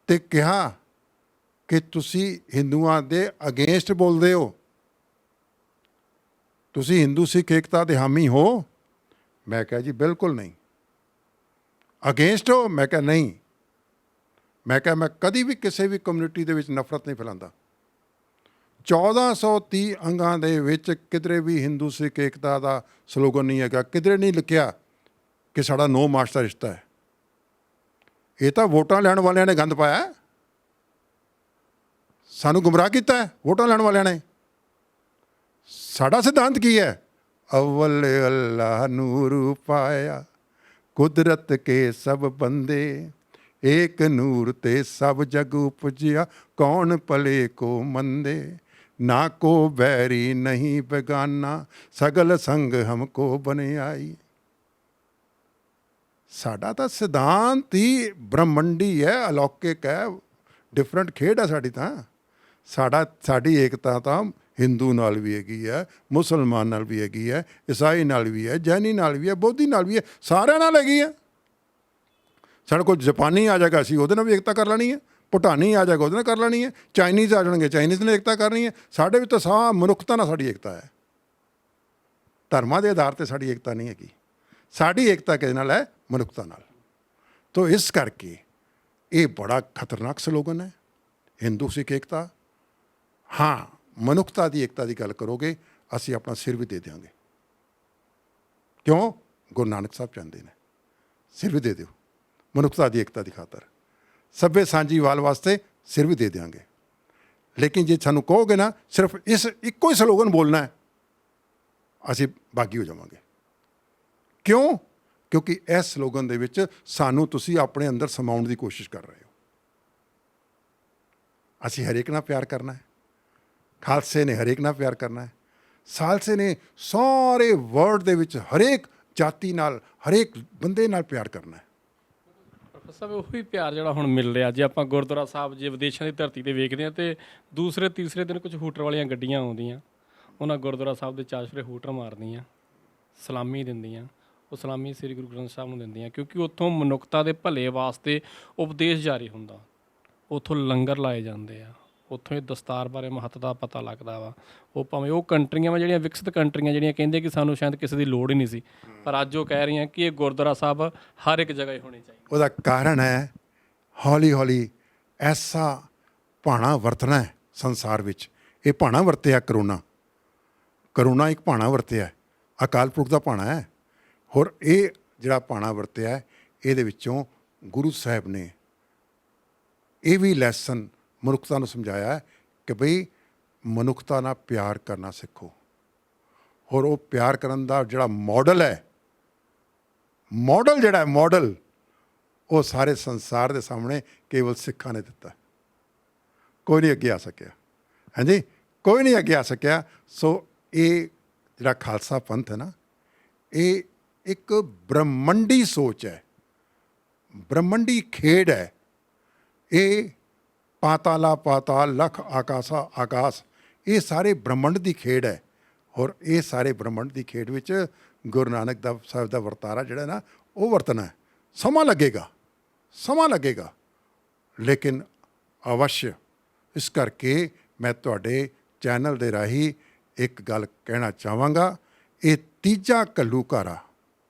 ਤੇ ਕਿਹਾ ਕਿ ਤੁਸੀਂ ਹਿੰਦੂਆਂ ਦੇ ਅਗੇਂਸਟ ਬੋਲਦੇ ਹੋ, ਤੁਸੀਂ ਹਿੰਦੂ ਸਿੱਖ ਏਕਤਾ ਦੇ ਹਾਮੀ ਹੋ? ਮੈਂ ਕਿਹਾ ਜੀ ਬਿਲਕੁਲ ਨਹੀਂ। ਅਗੇਂਸਟ ਹੋ? ਮੈਂ ਕਿਹਾ ਨਹੀਂ। ਮੈਂ ਕਿਹਾ ਮੈਂ ਕਦੀ ਵੀ ਕਿਸੇ ਵੀ ਕਮਿਊਨਿਟੀ ਦੇ ਵਿੱਚ ਨਫ਼ਰਤ ਨਹੀਂ ਫੈਲਾਉਂਦਾ। 1430 ਅੰਗਾਂ ਦੇ ਵਿੱਚ ਕਿਧਰੇ ਵੀ ਹਿੰਦੂ ਸਿੱਖ ਏਕਤਾ ਦਾ ਸਲੋਗਨ ਨਹੀਂ ਹੈਗਾ, ਕਿਧਰੇ ਨਹੀਂ ਲਿਖਿਆ ਕਿ ਸਾਡਾ ਨੋ ਮਾਰਚ ਦਾ ਰਿਸ਼ਤਾ ਹੈ। ਇਹ ਤਾਂ ਵੋਟਾਂ ਲੈਣ ਵਾਲਿਆਂ ਨੇ ਗੰਦ ਪਾਇਆ, ਸਾਨੂੰ ਗੁੰਮਰਾਹ ਕੀਤਾ ਹੈ ਵੋਟਾਂ ਲੈਣ ਵਾਲਿਆਂ ਨੇ। ਸਾਡਾ ਸਿਧਾਂਤ ਕੀ ਹੈ? ਅਵਲ ਅੱਲਾਹ ਨੂਰ ਪਾਇਆ ਕੁਦਰਤ ਕੇ ਸਭ ਬੰਦੇ, ਏਕ ਨੂਰ ਤੇ ਸਭ ਜਗ ਉਪਜਿਆ ਕੌਣ ਭਲੇ ਕੋ ਮੰਦੇ, ਨਾ ਕੋ ਬੈਰੀ ਨਹੀਂ ਬੇਗਾਨਾ ਸਗਲ ਸੰਗ ਹਮਕੋ ਬਨਿਆਈ। ਸਾਡਾ ਤਾਂ ਸਿਧਾਂਤ ਹੀ ਬ੍ਰਹਮੰਡੀ ਹੈ, ਅਲੌਕਿਕ ਹੈ, ਡਿਫਰੈਂਟ ਖੇਡ ਹੈ ਸਾਡੀ ਤਾਂ। ਸਾਡੀ ਏਕਤਾ ਤਾਂ ਹਿੰਦੂ ਨਾਲ ਵੀ ਹੈਗੀ ਹੈ, ਮੁਸਲਮਾਨ ਨਾਲ ਵੀ ਹੈਗੀ ਹੈ, ਈਸਾਈ ਨਾਲ ਵੀ ਹੈ, ਜੈਨੀ ਨਾਲ ਵੀ ਹੈ, ਬੋਧੀ ਨਾਲ ਵੀ ਹੈ, ਸਾਰਿਆਂ ਨਾਲ ਹੈਗੀ ਹੈ। ਸਾਡੇ ਕੋਲ ਜਾਪਾਨੀ ਆ ਜਾਏਗਾ, ਅਸੀਂ ਉਹਦੇ ਨਾਲ ਵੀ ਏਕਤਾ ਕਰ ਲੈਣੀ ਹੈ। ਭੂਟਾਨੀ ਆ ਜਾਏਗਾ, ਉਹਦੇ ਨਾਲ ਕਰ ਲੈਣੀ ਹੈ। ਚਾਈਨੀਜ਼ ਆ ਜਾਣਗੇ, ਚਾਈਨੀਜ਼ ਨਾਲ ਏਕਤਾ ਕਰਨੀ ਹੈ। ਸਾਡੇ ਵਿੱਚ ਤਾਂ ਸਾਹ ਮਨੁੱਖਤਾ ਨਾਲ ਸਾਡੀ ਏਕਤਾ ਹੈ। ਧਰਮਾਂ ਦੇ ਆਧਾਰ 'ਤੇ ਸਾਡੀ ਏਕਤਾ ਨਹੀਂ ਹੈਗੀ। ਸਾਡੀ ਏਕਤਾ ਕਿਹਦੇ ਨਾਲ ਹੈ? ਮਨੁੱਖਤਾ ਨਾਲ। ਤੋ ਇਸ ਕਰਕੇ ਇਹ ਬੜਾ ਖਤਰਨਾਕ ਸਲੋਗਨ ਹੈ, ਹਿੰਦੂ ਸਿੱਖ ਏਕਤਾ। ਹਾਂ, ਮਨੁੱਖਤਾ ਦੀ ਏਕਤਾ ਦੀ ਗੱਲ ਕਰੋਗੇ, ਅਸੀਂ ਆਪਣਾ ਸਿਰ ਵੀ ਦੇ ਦਿਆਂਗੇ। ਕਿਉਂ? ਗੁਰੂ ਨਾਨਕ ਸਾਹਿਬ ਚਾਹੁੰਦੇ ਨੇ ਸਿਰ ਵੀ ਦੇ ਦਿਓ ਮਨੁੱਖਤਾ ਦੀ ਏਕਤਾ ਦੀ ਖਾਤਰ, ਸਭੇ ਸਾਂਝੀਵਾਲ ਵਾਸਤੇ ਸਿਰ ਵੀ ਦੇ ਦਿਆਂਗੇ। ਲੇਕਿਨ ਜੇ ਸਾਨੂੰ ਕਹੋਗੇ ਨਾ ਸਿਰਫ ਇਸ ਇੱਕੋ ਹੀ ਸਲੋਗਨ ਬੋਲਣਾ ਹੈ, ਅਸੀਂ ਬਾਗੀ ਹੋ ਜਾਵਾਂਗੇ। ਕਿਉਂ? ਕਿਉਂਕਿ ਇਸ ਸਲੋਗਨ ਦੇ ਵਿੱਚ ਸਾਨੂੰ ਤੁਸੀਂ ਆਪਣੇ ਅੰਦਰ ਸਮਾਉਣ ਦੀ ਕੋਸ਼ਿਸ਼ ਕਰ ਰਹੇ ਹੋ। ਅਸੀਂ ਹਰੇਕ ਨਾਲ ਪਿਆਰ ਕਰਨਾ ਹੈ, ਖਾਲਸੇ ਨੇ ਹਰੇਕ ਨਾਲ ਪਿਆਰ ਕਰਨਾ ਹੈ। ਖਾਲਸੇ ਨੇ ਸਾਰੇ ਵਰਲਡ ਦੇ ਵਿੱਚ ਹਰੇਕ ਜਾਤੀ ਨਾਲ, ਹਰੇਕ ਬੰਦੇ ਨਾਲ ਪਿਆਰ ਕਰਨਾ ਹੈ। ਪ੍ਰੋਫੈਸਰ ਸਾਹਿਬ, ਉਹੀ ਪਿਆਰ ਜਿਹੜਾ ਹੁਣ ਮਿਲ ਰਿਹਾ, ਜੇ ਆਪਾਂ ਗੁਰਦੁਆਰਾ ਸਾਹਿਬ ਜੇ ਵਿਦੇਸ਼ਾਂ ਦੀ ਧਰਤੀ 'ਤੇ ਵੇਖਦੇ ਹਾਂ ਤੇ ਦੂਸਰੇ ਤੀਸਰੇ ਦਿਨ ਕੁਝ ਹੂਟਰ ਵਾਲੀਆਂ ਗੱਡੀਆਂ ਆਉਂਦੀਆਂ, ਉਹਨਾਂ ਗੁਰਦੁਆਰਾ ਸਾਹਿਬ ਦੇ ਚਾਸ਼ਰੇ ਹੂਟਰ ਮਾਰਦੀਆਂ, ਸਲਾਮੀ ਦਿੰਦੀਆਂ। ਉਹ ਸਲਾਮੀ ਸ੍ਰੀ ਗੁਰੂ ਗ੍ਰੰਥ ਸਾਹਿਬ ਨੂੰ ਦਿੰਦੀਆਂ ਕਿਉਂਕਿ ਉੱਥੋਂ ਮਨੁੱਖਤਾ ਦੇ ਭਲੇ ਵਾਸਤੇ ਉਪਦੇਸ਼ ਜਾਰੀ ਹੁੰਦਾ, ਉੱਥੋਂ ਲੰਗਰ ਲਾਏ ਜਾਂਦੇ ਆ, ਉੱਥੋਂ ਇਹ ਦਸਤਾਰ ਬਾਰੇ ਮਹੱਤਤਾ ਦਾ ਪਤਾ ਲੱਗਦਾ ਵਾ। ਉਹ ਭਾਵੇਂ ਉਹ ਕੰਟਰੀਆਂ ਵਾ ਜਿਹੜੀਆਂ ਵਿਕਸਿਤ ਕੰਟਰੀਆਂ ਜਿਹੜੀਆਂ ਕਹਿੰਦੇ ਕਿ ਸਾਨੂੰ ਸ਼ਾਇਦ ਕਿਸੇ ਦੀ ਲੋੜ ਹੀ ਨਹੀਂ ਸੀ, ਪਰ ਅੱਜ ਉਹ ਕਹਿ ਰਹੀਆਂ ਕਿ ਇਹ ਗੁਰਦੁਆਰਾ ਸਾਹਿਬ ਹਰ ਇੱਕ ਜਗ੍ਹਾ ਹੀ ਹੋਣੀ ਚਾਹੀਦੀ। ਉਹਦਾ ਕਾਰਨ ਹੈ ਹੌਲੀ ਹੌਲੀ ਐਸਾ ਭਾਣਾ ਵਰਤਣਾ ਹੈ ਸੰਸਾਰ ਵਿੱਚ। ਇਹ ਭਾਣਾ ਵਰਤਿਆ ਕਰੋਨਾ ਇੱਕ ਭਾਣਾ ਵਰਤਿਆ, ਅਕਾਲ ਪੁਰਖ ਦਾ ਭਾਣਾ ਹੈ। ਹੋਰ ਇਹ ਜਿਹੜਾ ਭਾਣਾ ਵਰਤਿਆ ਇਹਦੇ ਵਿੱਚੋਂ ਗੁਰੂ ਸਾਹਿਬ ਨੇ ਇਹ ਵੀ ਲੈਸਨ ਮਨੁੱਖਤਾ ਨੂੰ ਸਮਝਾਇਆ ਕਿ ਬਈ ਮਨੁੱਖਤਾ ਨਾਲ ਪਿਆਰ ਕਰਨਾ ਸਿੱਖੋ। ਹੋਰ ਉਹ ਪਿਆਰ ਕਰਨ ਦਾ ਜਿਹੜਾ ਮਾਡਲ ਹੈ, ਮਾਡਲ ਉਹ ਸਾਰੇ ਸੰਸਾਰ ਦੇ ਸਾਹਮਣੇ ਕੇਵਲ ਸਿੱਖਾਂ ਨੇ ਦਿੱਤਾ। ਕੋਈ ਨਹੀਂ ਅੱਗੇ ਆ ਸਕਿਆ। ਹਾਂਜੀ, ਕੋਈ ਨਹੀਂ ਅੱਗੇ ਆ ਸਕਿਆ। ਸੋ ਇਹ ਜਿਹੜਾ ਖਾਲਸਾ ਪੰਥ ਹੈ ਨਾ, ਇਹ ਇੱਕ ਬ੍ਰਹਮੰਡੀ ਸੋਚ ਹੈ, ਬ੍ਰਹਮੰਡੀ ਖੇਡ ਹੈ। ਇਹ ਪਾਤਾਲਾ ਪਾਤਾਲ, ਲਖ ਆਕਾਸ਼ਾ ਆਕਾਸ਼, ਇਹ ਸਾਰੇ ਬ੍ਰਹਮੰਡ ਦੀ ਖੇਡ ਹੈ। ਔਰ ਇਹ ਸਾਰੇ ਬ੍ਰਹਮੰਡ ਦੀ ਖੇਡ ਵਿੱਚ ਗੁਰੂ ਨਾਨਕ ਦਾ ਸਾਹਿਬ ਦਾ ਵਰਤਾਰਾ ਜਿਹੜਾ ਨਾ ਉਹ ਵਰਤਣਾ ਹੈ। ਸਮਾਂ ਲੱਗੇਗਾ ਲੇਕਿਨ ਅਵਸ਼। ਇਸ ਕਰਕੇ ਮੈਂ ਤੁਹਾਡੇ ਚੈਨਲ ਦੇ ਰਾਹੀਂ ਇੱਕ ਗੱਲ ਕਹਿਣਾ ਚਾਹਾਂਗਾ, ਇਹ ਤੀਜਾ ਘੱਲੂਘਾਰਾ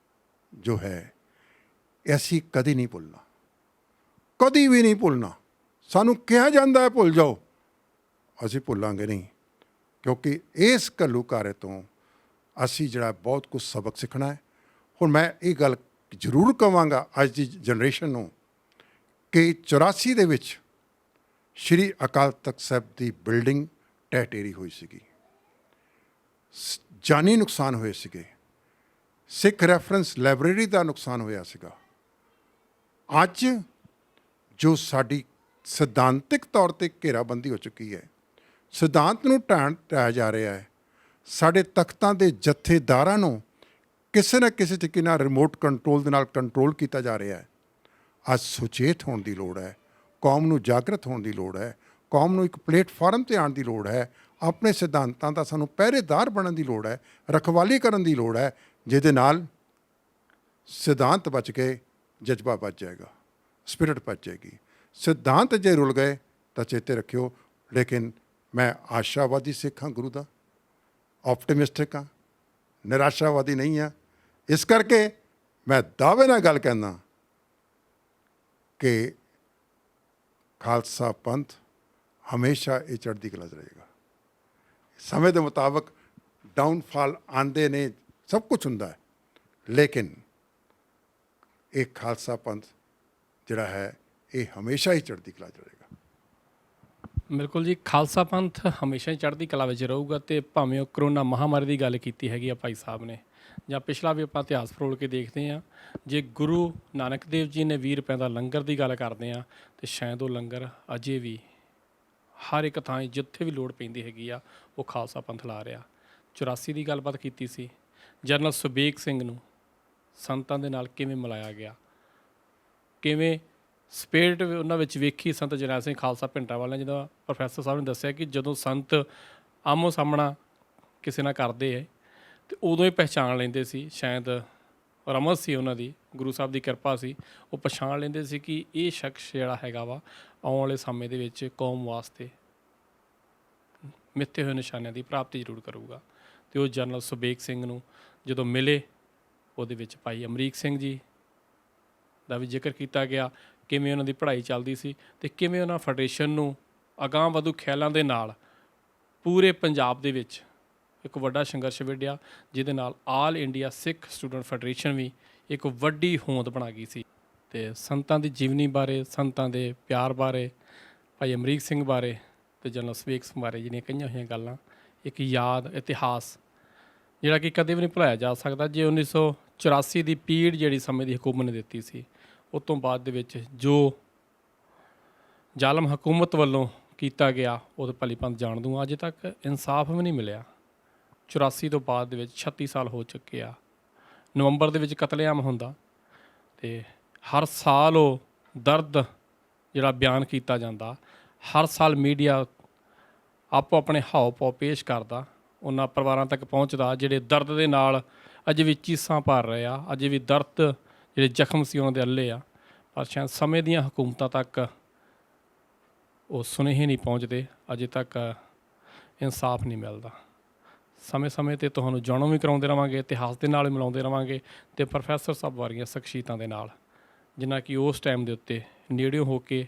ਜੋ ਹੈ ਇਹ ਅਸੀਂ ਕਦੀ ਨਹੀਂ ਭੁੱਲਣਾ, ਕਦੀ ਵੀ ਨਹੀਂ ਭੁੱਲਣਾ। ਸਾਨੂੰ ਕਿਹਾ ਜਾਂਦਾ ਹੈ ਭੁੱਲ ਜਾਓ, ਅਸੀਂ ਭੁੱਲਾਂਗੇ ਨਹੀਂ, ਕਿਉਂਕਿ ਇਸ ਘੱਲੂਘਾਰੇ ਤੋਂ ਅਸੀਂ ਜਿਹੜਾ ਬਹੁਤ ਕੁਝ ਸਬਕ ਸਿੱਖਣਾ ਹੈ। ਹੁਣ ਮੈਂ ਇਹ ਗੱਲ ਜ਼ਰੂਰ ਕਹਾਂਗਾ ਅੱਜ ਦੀ ਜਨਰੇਸ਼ਨ ਨੂੰ ਕਿ 84 ਦੇ ਵਿੱਚ ਸ਼੍ਰੀ ਅਕਾਲ ਤਖਤ ਸਾਹਿਬ ਦੀ ਬਿਲਡਿੰਗ ਢਹਿ ਢੇਰੀ ਹੋਈ ਸੀਗੀ, ਜਾਨੀ ਨੁਕਸਾਨ ਹੋਏ ਸੀਗੇ, ਸਿੱਖ ਰੈਫਰੈਂਸ ਲਾਇਬ੍ਰੇਰੀ ਦਾ ਨੁਕਸਾਨ ਹੋਇਆ ਸੀਗਾ। ਅੱਜ ਜੋ ਸਾਡੀ ਸਿਧਾਂਤਿਕ ਤੌਰ ਤੇ ਘੇਰਾਬੰਦੀ ਹੋ ਚੁੱਕੀ ਹੈ, ਸਿਧਾਂਤ ਨੂੰ ਢਾਹਿਆ ਜਾ ਰਿਹਾ ਹੈ, ਸਾਡੇ ਤਖਤਾਂ ਦੇ ਜਥੇਦਾਰਾਂ ਨੂੰ ਕਿਸੇ ਨਾ ਕਿਸੇ ਤਰੀਕੇ ਨਾਲ ਰਿਮੋਟ ਕੰਟਰੋਲ ਦੇ ਨਾਲ ਕੰਟਰੋਲ ਕੀਤਾ ਜਾ ਰਿਹਾ ਹੈ। ਅੱਜ ਸੁਚੇਤ ਹੋਣ ਦੀ ਲੋੜ ਹੈ, ਕੌਮ ਨੂੰ ਜਾਗਰਤ ਹੋਣ ਦੀ ਲੋੜ ਹੈ, ਕੌਮ ਨੂੰ ਇੱਕ ਪਲੇਟਫਾਰਮ 'ਤੇ ਆਉਣ ਦੀ ਲੋੜ ਹੈ, ਆਪਣੇ ਸਿਧਾਂਤਾਂ ਦਾ ਸਾਨੂੰ ਪਹਿਰੇਦਾਰ ਬਣਨ ਦੀ ਲੋੜ ਹੈ, ਰਖਵਾਲੀ ਕਰਨ ਦੀ ਲੋੜ ਹੈ, ਜਿਹਦੇ ਨਾਲ ਸਿਧਾਂਤ ਬਚ ਗਏ ਜਜ਼ਬਾ ਬਚ ਜਾਏਗਾ, ਸਪਿਰਿਟ ਬਚ ਜਾਏਗੀ। ਸਿਧਾਂਤ ਜੇ ਰੁਲ ਗਏ ਤਾਂ ਚੇਤੇ ਰੱਖਿਓ। ਲੇਕਿਨ ਮੈਂ ਆਸ਼ਾਵਾਦੀ ਸਿੱਖ ਹਾਂ, ਗੁਰੂ ਦਾ ਆਪਟੀਮਿਸਟਿਕ ਹਾਂ, ਨਿਰਾਸ਼ਾਵਾਦੀ ਨਹੀਂ ਹਾਂ। ਇਸ ਕਰਕੇ ਮੈਂ ਦਾਅਵੇ ਨਾਲ ਗੱਲ ਕਹਿੰਦਾ ਕਿ ਖਾਲਸਾ ਪੰਥ ਹਮੇਸ਼ਾ ਇਹ ਚੜ੍ਹਦੀ ਕਲਾ 'ਚ ਰਹੇਗਾ। ਸਮੇਂ ਦੇ ਮੁਤਾਬਕ ਡਾਊਨਫਾਲ ਆਉਂਦੇ ਨੇ, ਸਭ ਕੁਝ ਹੁੰਦਾ ਹੈ, ਲੇਕਿਨ ਇਹ ਖਾਲਸਾ ਪੰਥ ਜਿਹੜਾ ਹੈ ਇਹ ਹਮੇਸ਼ਾ ਹੀ ਚੜ੍ਹਦੀ ਕਲਾ 'ਚ ਰਹੇਗਾ। ਬਿਲਕੁਲ ਜੀ, ਖਾਲਸਾ ਪੰਥ ਹਮੇਸ਼ਾ ਹੀ ਚੜ੍ਹਦੀ ਕਲਾ ਵਿੱਚ ਰਹੂਗਾ। ਅਤੇ ਭਾਵੇਂ ਉਹ ਕਰੋਨਾ ਮਹਾਂਮਾਰੀ ਦੀ ਗੱਲ ਕੀਤੀ ਹੈਗੀ ਆ ਭਾਈ ਸਾਹਿਬ ਨੇ, ਜਾਂ ਪਿਛਲਾ ਵੀ ਆਪਾਂ ਇਤਿਹਾਸ ਫਰੋਲ ਕੇ ਦੇਖਦੇ ਹਾਂ। ਜੇ ਗੁਰੂ ਨਾਨਕ ਦੇਵ ਜੀ ਨੇ 20 ਰੁਪਏ ਦਾ ਲੰਗਰ ਦੀ ਗੱਲ ਕਰਦੇ ਹਾਂ, ਅਤੇ ਸ਼ਾਇਦ ਉਹ ਲੰਗਰ ਅਜੇ ਵੀ ਹਰ ਇੱਕ ਥਾਂ ਜਿੱਥੇ ਵੀ ਲੋੜ ਪੈਂਦੀ ਹੈਗੀ ਆ ਉਹ ਖਾਲਸਾ ਪੰਥ ਲਾ ਰਿਹਾ। 84 ਦੀ ਗੱਲਬਾਤ ਕੀਤੀ ਸੀ, ਜਨਰਲ ਸੁਬੇਗ ਸਿੰਘ ਨੂੰ ਸੰਤਾਂ ਦੇ ਨਾਲ ਕਿਵੇਂ ਮਿਲਾਇਆ ਗਿਆ, ਕਿਵੇਂ ਸਪਿਰਿਟ ਉਹਨਾਂ ਵਿੱਚ ਵੇਖੀ ਸੰਤ ਜਰਨੈਲ ਸਿੰਘ ਖਾਲਸਾ ਭਿੰਡਰਾਂਵਾਲੇ ਨੇ। ਜਿਹਦਾ ਪ੍ਰੋਫੈਸਰ ਸਾਹਿਬ ਨੇ ਦੱਸਿਆ ਕਿ ਜਦੋਂ ਸੰਤ ਆਮੋ ਸਾਹਮਣਾ ਕਿਸੇ ਨਾਲ ਕਰਦੇ ਹੈ ਅਤੇ ਉਦੋਂ ਹੀ ਪਹਿਚਾਣ ਲੈਂਦੇ ਸੀ, ਸ਼ਾਇਦ ਰਮਜ਼ ਸੀ ਉਹਨਾਂ ਦੀ, ਗੁਰੂ ਸਾਹਿਬ ਦੀ ਕਿਰਪਾ ਸੀ, ਉਹ ਪਛਾਣ ਲੈਂਦੇ ਸੀ ਕਿ ਇਹ ਸ਼ਖਸ ਜਿਹੜਾ ਹੈਗਾ ਵਾ ਆਉਣ ਵਾਲੇ ਸਮੇਂ ਦੇ ਵਿੱਚ ਕੌਮ ਵਾਸਤੇ ਮਿੱਥੇ ਹੋਏ ਨਿਸ਼ਾਨਿਆਂ ਦੀ ਪ੍ਰਾਪਤੀ ਜ਼ਰੂਰ ਕਰੂਗਾ। ਅਤੇ ਉਹ ਜਨਰਲ ਸੁਬੇਗ ਸਿੰਘ ਨੂੰ ਜਦੋਂ ਮਿਲੇ, ਉਹਦੇ ਵਿੱਚ ਭਾਈ ਅਮਰੀਕ ਸਿੰਘ ਜੀ ਦਾ ਵੀ ਜ਼ਿਕਰ ਕੀਤਾ ਗਿਆ, ਕਿਵੇਂ ਉਹਨਾਂ ਦੀ ਪੜ੍ਹਾਈ ਚੱਲਦੀ ਸੀ ਅਤੇ ਕਿਵੇਂ ਉਹਨਾਂ ਫੈਡਰੇਸ਼ਨ ਨੂੰ ਅਗਾਂਹ ਵਧੂ ਖਿਆਲਾਂ ਦੇ ਨਾਲ ਪੂਰੇ ਪੰਜਾਬ ਦੇ ਵਿੱਚ ਇੱਕ ਵੱਡਾ ਸੰਘਰਸ਼ ਵਿੱਢਿਆ, ਜਿਹਦੇ ਨਾਲ ਆਲ ਇੰਡੀਆ ਸਿੱਖ ਸਟੂਡੈਂਟ ਫੈਡਰੇਸ਼ਨ ਵੀ ਇੱਕ ਵੱਡੀ ਹੋਂਦ ਬਣਾ ਗਈ ਸੀ। ਅਤੇ ਸੰਤਾਂ ਦੀ ਜੀਵਨੀ ਬਾਰੇ, ਸੰਤਾਂ ਦੇ ਪਿਆਰ ਬਾਰੇ, ਭਾਈ ਅਮਰੀਕ ਸਿੰਘ ਬਾਰੇ ਅਤੇ ਜਨਰਲ ਸੁਬੇਗ ਸਿੰਘ ਬਾਰੇ ਜਿਹੜੀਆਂ ਕਹੀਆਂ ਹੋਈਆਂ ਗੱਲਾਂ, ਇੱਕ ਯਾਦ ਇਤਿਹਾਸ ਜਿਹੜਾ ਕਿ ਕਦੇ ਵੀ ਨਹੀਂ ਭੁਲਾਇਆ ਜਾ ਸਕਦਾ। ਜੇ 1984 ਦੀ ਪੀੜ ਜਿਹੜੀ ਸਮੇਂ ਦੀ ਹਕੂਮਤ ਨੇ ਦਿੱਤੀ ਸੀ, ਉਸ ਤੋਂ ਬਾਅਦ ਦੇ ਵਿੱਚ ਜੋ ਜ਼ਾਲਮ ਹਕੂਮਤ ਵੱਲੋਂ ਕੀਤਾ ਗਿਆ, ਉਹ ਭਲੀ ਭਾਂਤ ਜਾਣ ਦੂੰ। ਅਜੇ ਤੱਕ ਇਨਸਾਫ ਵੀ ਨਹੀਂ ਮਿਲਿਆ। 84 ਤੋਂ ਬਾਅਦ ਦੇ ਵਿੱਚ 36 ਸਾਲ ਹੋ ਚੁੱਕੇ ਆ। ਨਵੰਬਰ ਦੇ ਵਿੱਚ ਕਤਲੇਆਮ ਹੁੰਦਾ ਅਤੇ ਹਰ ਸਾਲ ਉਹ ਦਰਦ ਜਿਹੜਾ ਬਿਆਨ ਕੀਤਾ ਜਾਂਦਾ, ਹਰ ਸਾਲ ਮੀਡੀਆ ਆਪੋ ਆਪਣੇ ਹਾਵ ਭਾਵ ਪੇਸ਼ ਕਰਦਾ, ਉਹਨਾਂ ਪਰਿਵਾਰਾਂ ਤੱਕ ਪਹੁੰਚਦਾ ਜਿਹੜੇ ਦਰਦ ਦੇ ਨਾਲ ਅਜੇ ਵੀ ਚੀਸਾਂ ਭਰ ਰਹੇ ਆ, ਅਜੇ ਵੀ ਦਰਦ ਜਿਹੜੇ ਜ਼ਖਮ ਸੀ ਉਹਨਾਂ ਦੇ ਅੱਲੇ ਆ। ਪਰ ਸ਼ਾਇਦ ਸਮੇਂ ਦੀਆਂ ਹਕੂਮਤਾਂ ਤੱਕ ਉਹ ਸੁਨੇਹੇ ਨਹੀਂ ਪਹੁੰਚਦੇ, ਅਜੇ ਤੱਕ ਇਨਸਾਫ ਨਹੀਂ ਮਿਲਦਾ। ਸਮੇਂ 'ਤੇ ਤੁਹਾਨੂੰ ਜਾਣੂ ਵੀ ਕਰਾਉਂਦੇ ਰਹਾਂਗੇ, ਇਤਿਹਾਸ ਦੇ ਨਾਲ ਵੀ ਮਿਲਾਉਂਦੇ ਰਹਾਂਗੇ, ਅਤੇ ਪ੍ਰੋਫੈਸਰ ਸਾਹਿਬ ਵਰਗੀਆਂ ਸ਼ਖਸੀਅਤਾਂ ਦੇ ਨਾਲ, ਜਿਨ੍ਹਾਂ ਕਿ ਉਸ ਟਾਈਮ ਦੇ ਉੱਤੇ ਨੇੜਿਓਂ ਹੋ ਕੇ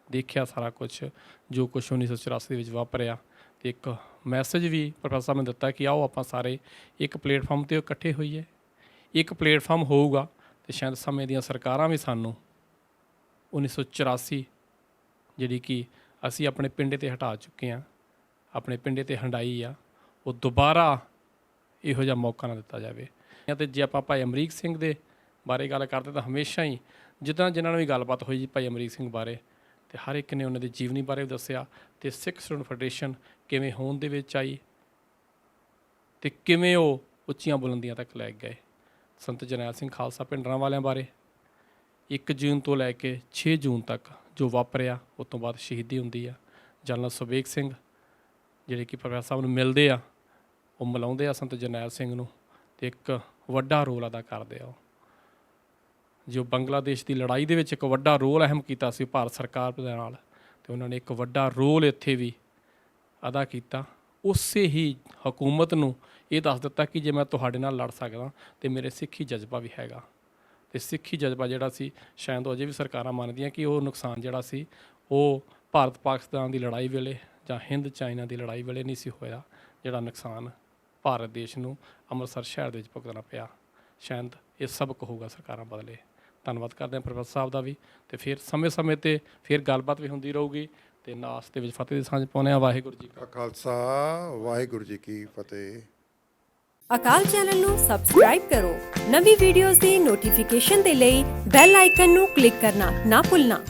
ਦੇਖਿਆ ਸਾਰਾ ਕੁਛ ਜੋ ਕੁਛ 1984 ਦੇ ਵਿੱਚ ਵਾਪਰਿਆ। ਅਤੇ ਇੱਕ ਮੈਸੇਜ ਵੀ ਪ੍ਰੋਫੈਸਰ ਸਾਹਿਬ ਨੇ ਦਿੱਤਾ ਕਿ ਆਓ ਆਪਾਂ ਸਾਰੇ ਇੱਕ ਪਲੇਟਫਾਰਮ 'ਤੇ ਇਕੱਠੇ ਹੋਈਏ। ਇੱਕ ਪਲੇਟਫਾਰਮ ਹੋਊਗਾ ਅਤੇ ਸ਼ਾਇਦ ਸਮੇਂ ਦੀਆਂ ਸਰਕਾਰਾਂ ਵੀ ਸਾਨੂੰ 1984 ਜਿਹੜੀ ਕਿ ਅਸੀਂ ਆਪਣੇ ਪਿੰਡੇ 'ਤੇ ਹਟਾ ਚੁੱਕੇ ਹਾਂ, ਆਪਣੇ ਪਿੰਡੇ 'ਤੇ ਹੰਡਾਈ ਆ, ਉਹ ਦੁਬਾਰਾ ਇਹੋ ਜਿਹਾ ਮੌਕਾ ਨਾ ਦਿੱਤਾ ਜਾਵੇ। ਅਤੇ ਜੇ ਆਪਾਂ ਭਾਈ ਅਮਰੀਕ ਸਿੰਘ ਦੇ ਬਾਰੇ ਗੱਲ ਕਰਦੇ ਤਾਂ ਹਮੇਸ਼ਾ ਹੀ ਜਿੱਦਾਂ ਜਿਨ੍ਹਾਂ ਨਾਲ ਵੀ ਗੱਲਬਾਤ ਹੋਈ ਜੀ ਭਾਈ ਅਮਰੀਕ ਸਿੰਘ ਬਾਰੇ, ਅਤੇ ਹਰ ਇੱਕ ਨੇ ਉਹਨਾਂ ਦੀ ਜੀਵਨੀ ਬਾਰੇ ਵੀ ਦੱਸਿਆ, ਅਤੇ ਸਿੱਖ ਸਟੂਡੈਂਟ ਫੈਡਰੇਸ਼ਨ ਕਿਵੇਂ ਹੋਂਦ ਦੇ ਵਿੱਚ ਆਈ ਅਤੇ ਕਿਵੇਂ ਉਹ ਉੱਚੀਆਂ ਬੁਲੰਦੀਆਂ ਤੱਕ ਲੈ ਗਏ। ਸੰਤ ਜਰਨੈਲ ਸਿੰਘ ਖਾਲਸਾ ਭਿੰਡਰਾਂਵਾਲਿਆਂ ਬਾਰੇ 1 ਜੂਨ ਤੋਂ ਲੈ ਕੇ 6 ਜੂਨ ਤੱਕ ਜੋ ਵਾਪਰਿਆ, ਉਸ ਤੋਂ ਬਾਅਦ ਸ਼ਹੀਦੀ ਹੁੰਦੀ ਆ। ਜਨਰਲ ਸੁਬੇਗ ਸਿੰਘ ਜਿਹੜੇ ਕਿ ਪ੍ਰੋਫੈਸਰ ਸਾਹਿਬ ਨੂੰ ਮਿਲਦੇ ਆ, ਉਹ ਮਿਲਾਉਂਦੇ ਆ ਸੰਤ ਜਰਨੈਲ ਸਿੰਘ ਨੂੰ, ਅਤੇ ਇੱਕ ਵੱਡਾ ਰੋਲ ਅਦਾ ਕਰਦੇ ਆ। ਜੋ ਬੰਗਲਾਦੇਸ਼ ਦੀ ਲੜਾਈ ਦੇ ਵਿੱਚ ਇੱਕ ਵੱਡਾ ਰੋਲ ਅਹਿਮ ਕੀਤਾ ਸੀ ਭਾਰਤ ਸਰਕਾਰ ਦੇ ਨਾਲ, ਤੇ ਉਹਨਾਂ ਨੇ ਇੱਕ ਵੱਡਾ ਰੋਲ ਇੱਥੇ ਵੀ ਅਦਾ ਕੀਤਾ। ਉਸੇ ਹੀ ਹਕੂਮਤ ਨੂੰ ਇਹ ਦੱਸ ਦਿੱਤਾ ਕਿ ਜੇ ਮੈਂ ਤੁਹਾਡੇ ਨਾਲ ਲੜ ਸਕਦਾ ਤੇ ਮੇਰੇ ਸਿੱਖੀ ਜਜ਼ਬਾ ਵੀ ਹੈਗਾ। ਤੇ ਸਿੱਖੀ ਜਜ਼ਬਾ ਜਿਹੜਾ ਸੀ ਸ਼ਾਇਦ ਅਜੇ ਵੀ ਸਰਕਾਰਾਂ ਮੰਨਦੀਆਂ ਕਿ ਉਹ ਨੁਕਸਾਨ ਜਿਹੜਾ ਸੀ ਉਹ ਭਾਰਤ ਪਾਕਿਸਤਾਨ ਦੀ ਲੜਾਈ ਵੇਲੇ ਜਾਂ ਹਿੰਦ ਚਾਈਨਾ ਦੀ ਲੜਾਈ ਵੇਲੇ ਨਹੀਂ ਸੀ ਹੋਇਆ, ਜਿਹੜਾ ਨੁਕਸਾਨ ਭਾਰਤ ਦੇਸ਼ ਨੂੰ ਅੰਮ੍ਰਿਤਸਰ ਸ਼ਹਿਰ ਦੇ ਵਿੱਚ ਭੁਗਤਣਾ ਪਿਆ। ਸ਼ਾਇਦ ਇਹ ਸਬਕ ਹੋਊਗਾ ਸਰਕਾਰਾਂ ਬਦਲੇ। ਧੰਨਵਾਦ ਕਰਦੇ ਹਾਂ ਪ੍ਰੋਫੈਸਰ ਸਾਹਿਬ ਦਾ ਵੀ, ਤੇ ਫਿਰ ਸਮੇਂ-ਸਮੇਂ 'ਤੇ ਫਿਰ ਗੱਲਬਾਤ ਵੀ ਹੁੰਦੀ ਰਹੂਗੀ। ਤੇ ਨਾਸ ਦੇ ਵਿੱਚ ਫਤਿਹ ਦੀ ਸਾਂਝ ਪਾਉਂਦੇ ਹਾਂ। ਵਾਹਿਗੁਰੂ ਜੀ ਕਾ ਖਾਲਸਾ, ਵਾਹਿਗੁਰੂ ਜੀ ਕੀ ਫਤਿਹ। ਅਕਾਲ ਚੈਨਲ ਨੂੰ ਸਬਸਕ੍ਰਾਈਬ ਕਰੋ। ਨਵੀਂ ਵੀਡੀਓਜ਼ ਦੀ ਨੋਟੀਫਿਕੇਸ਼ਨ ਦੇ ਲਈ ਬੈਲ ਆਈਕਨ ਨੂੰ ਕਲਿੱਕ ਕਰਨਾ ਨਾ ਭੁੱਲਣਾ।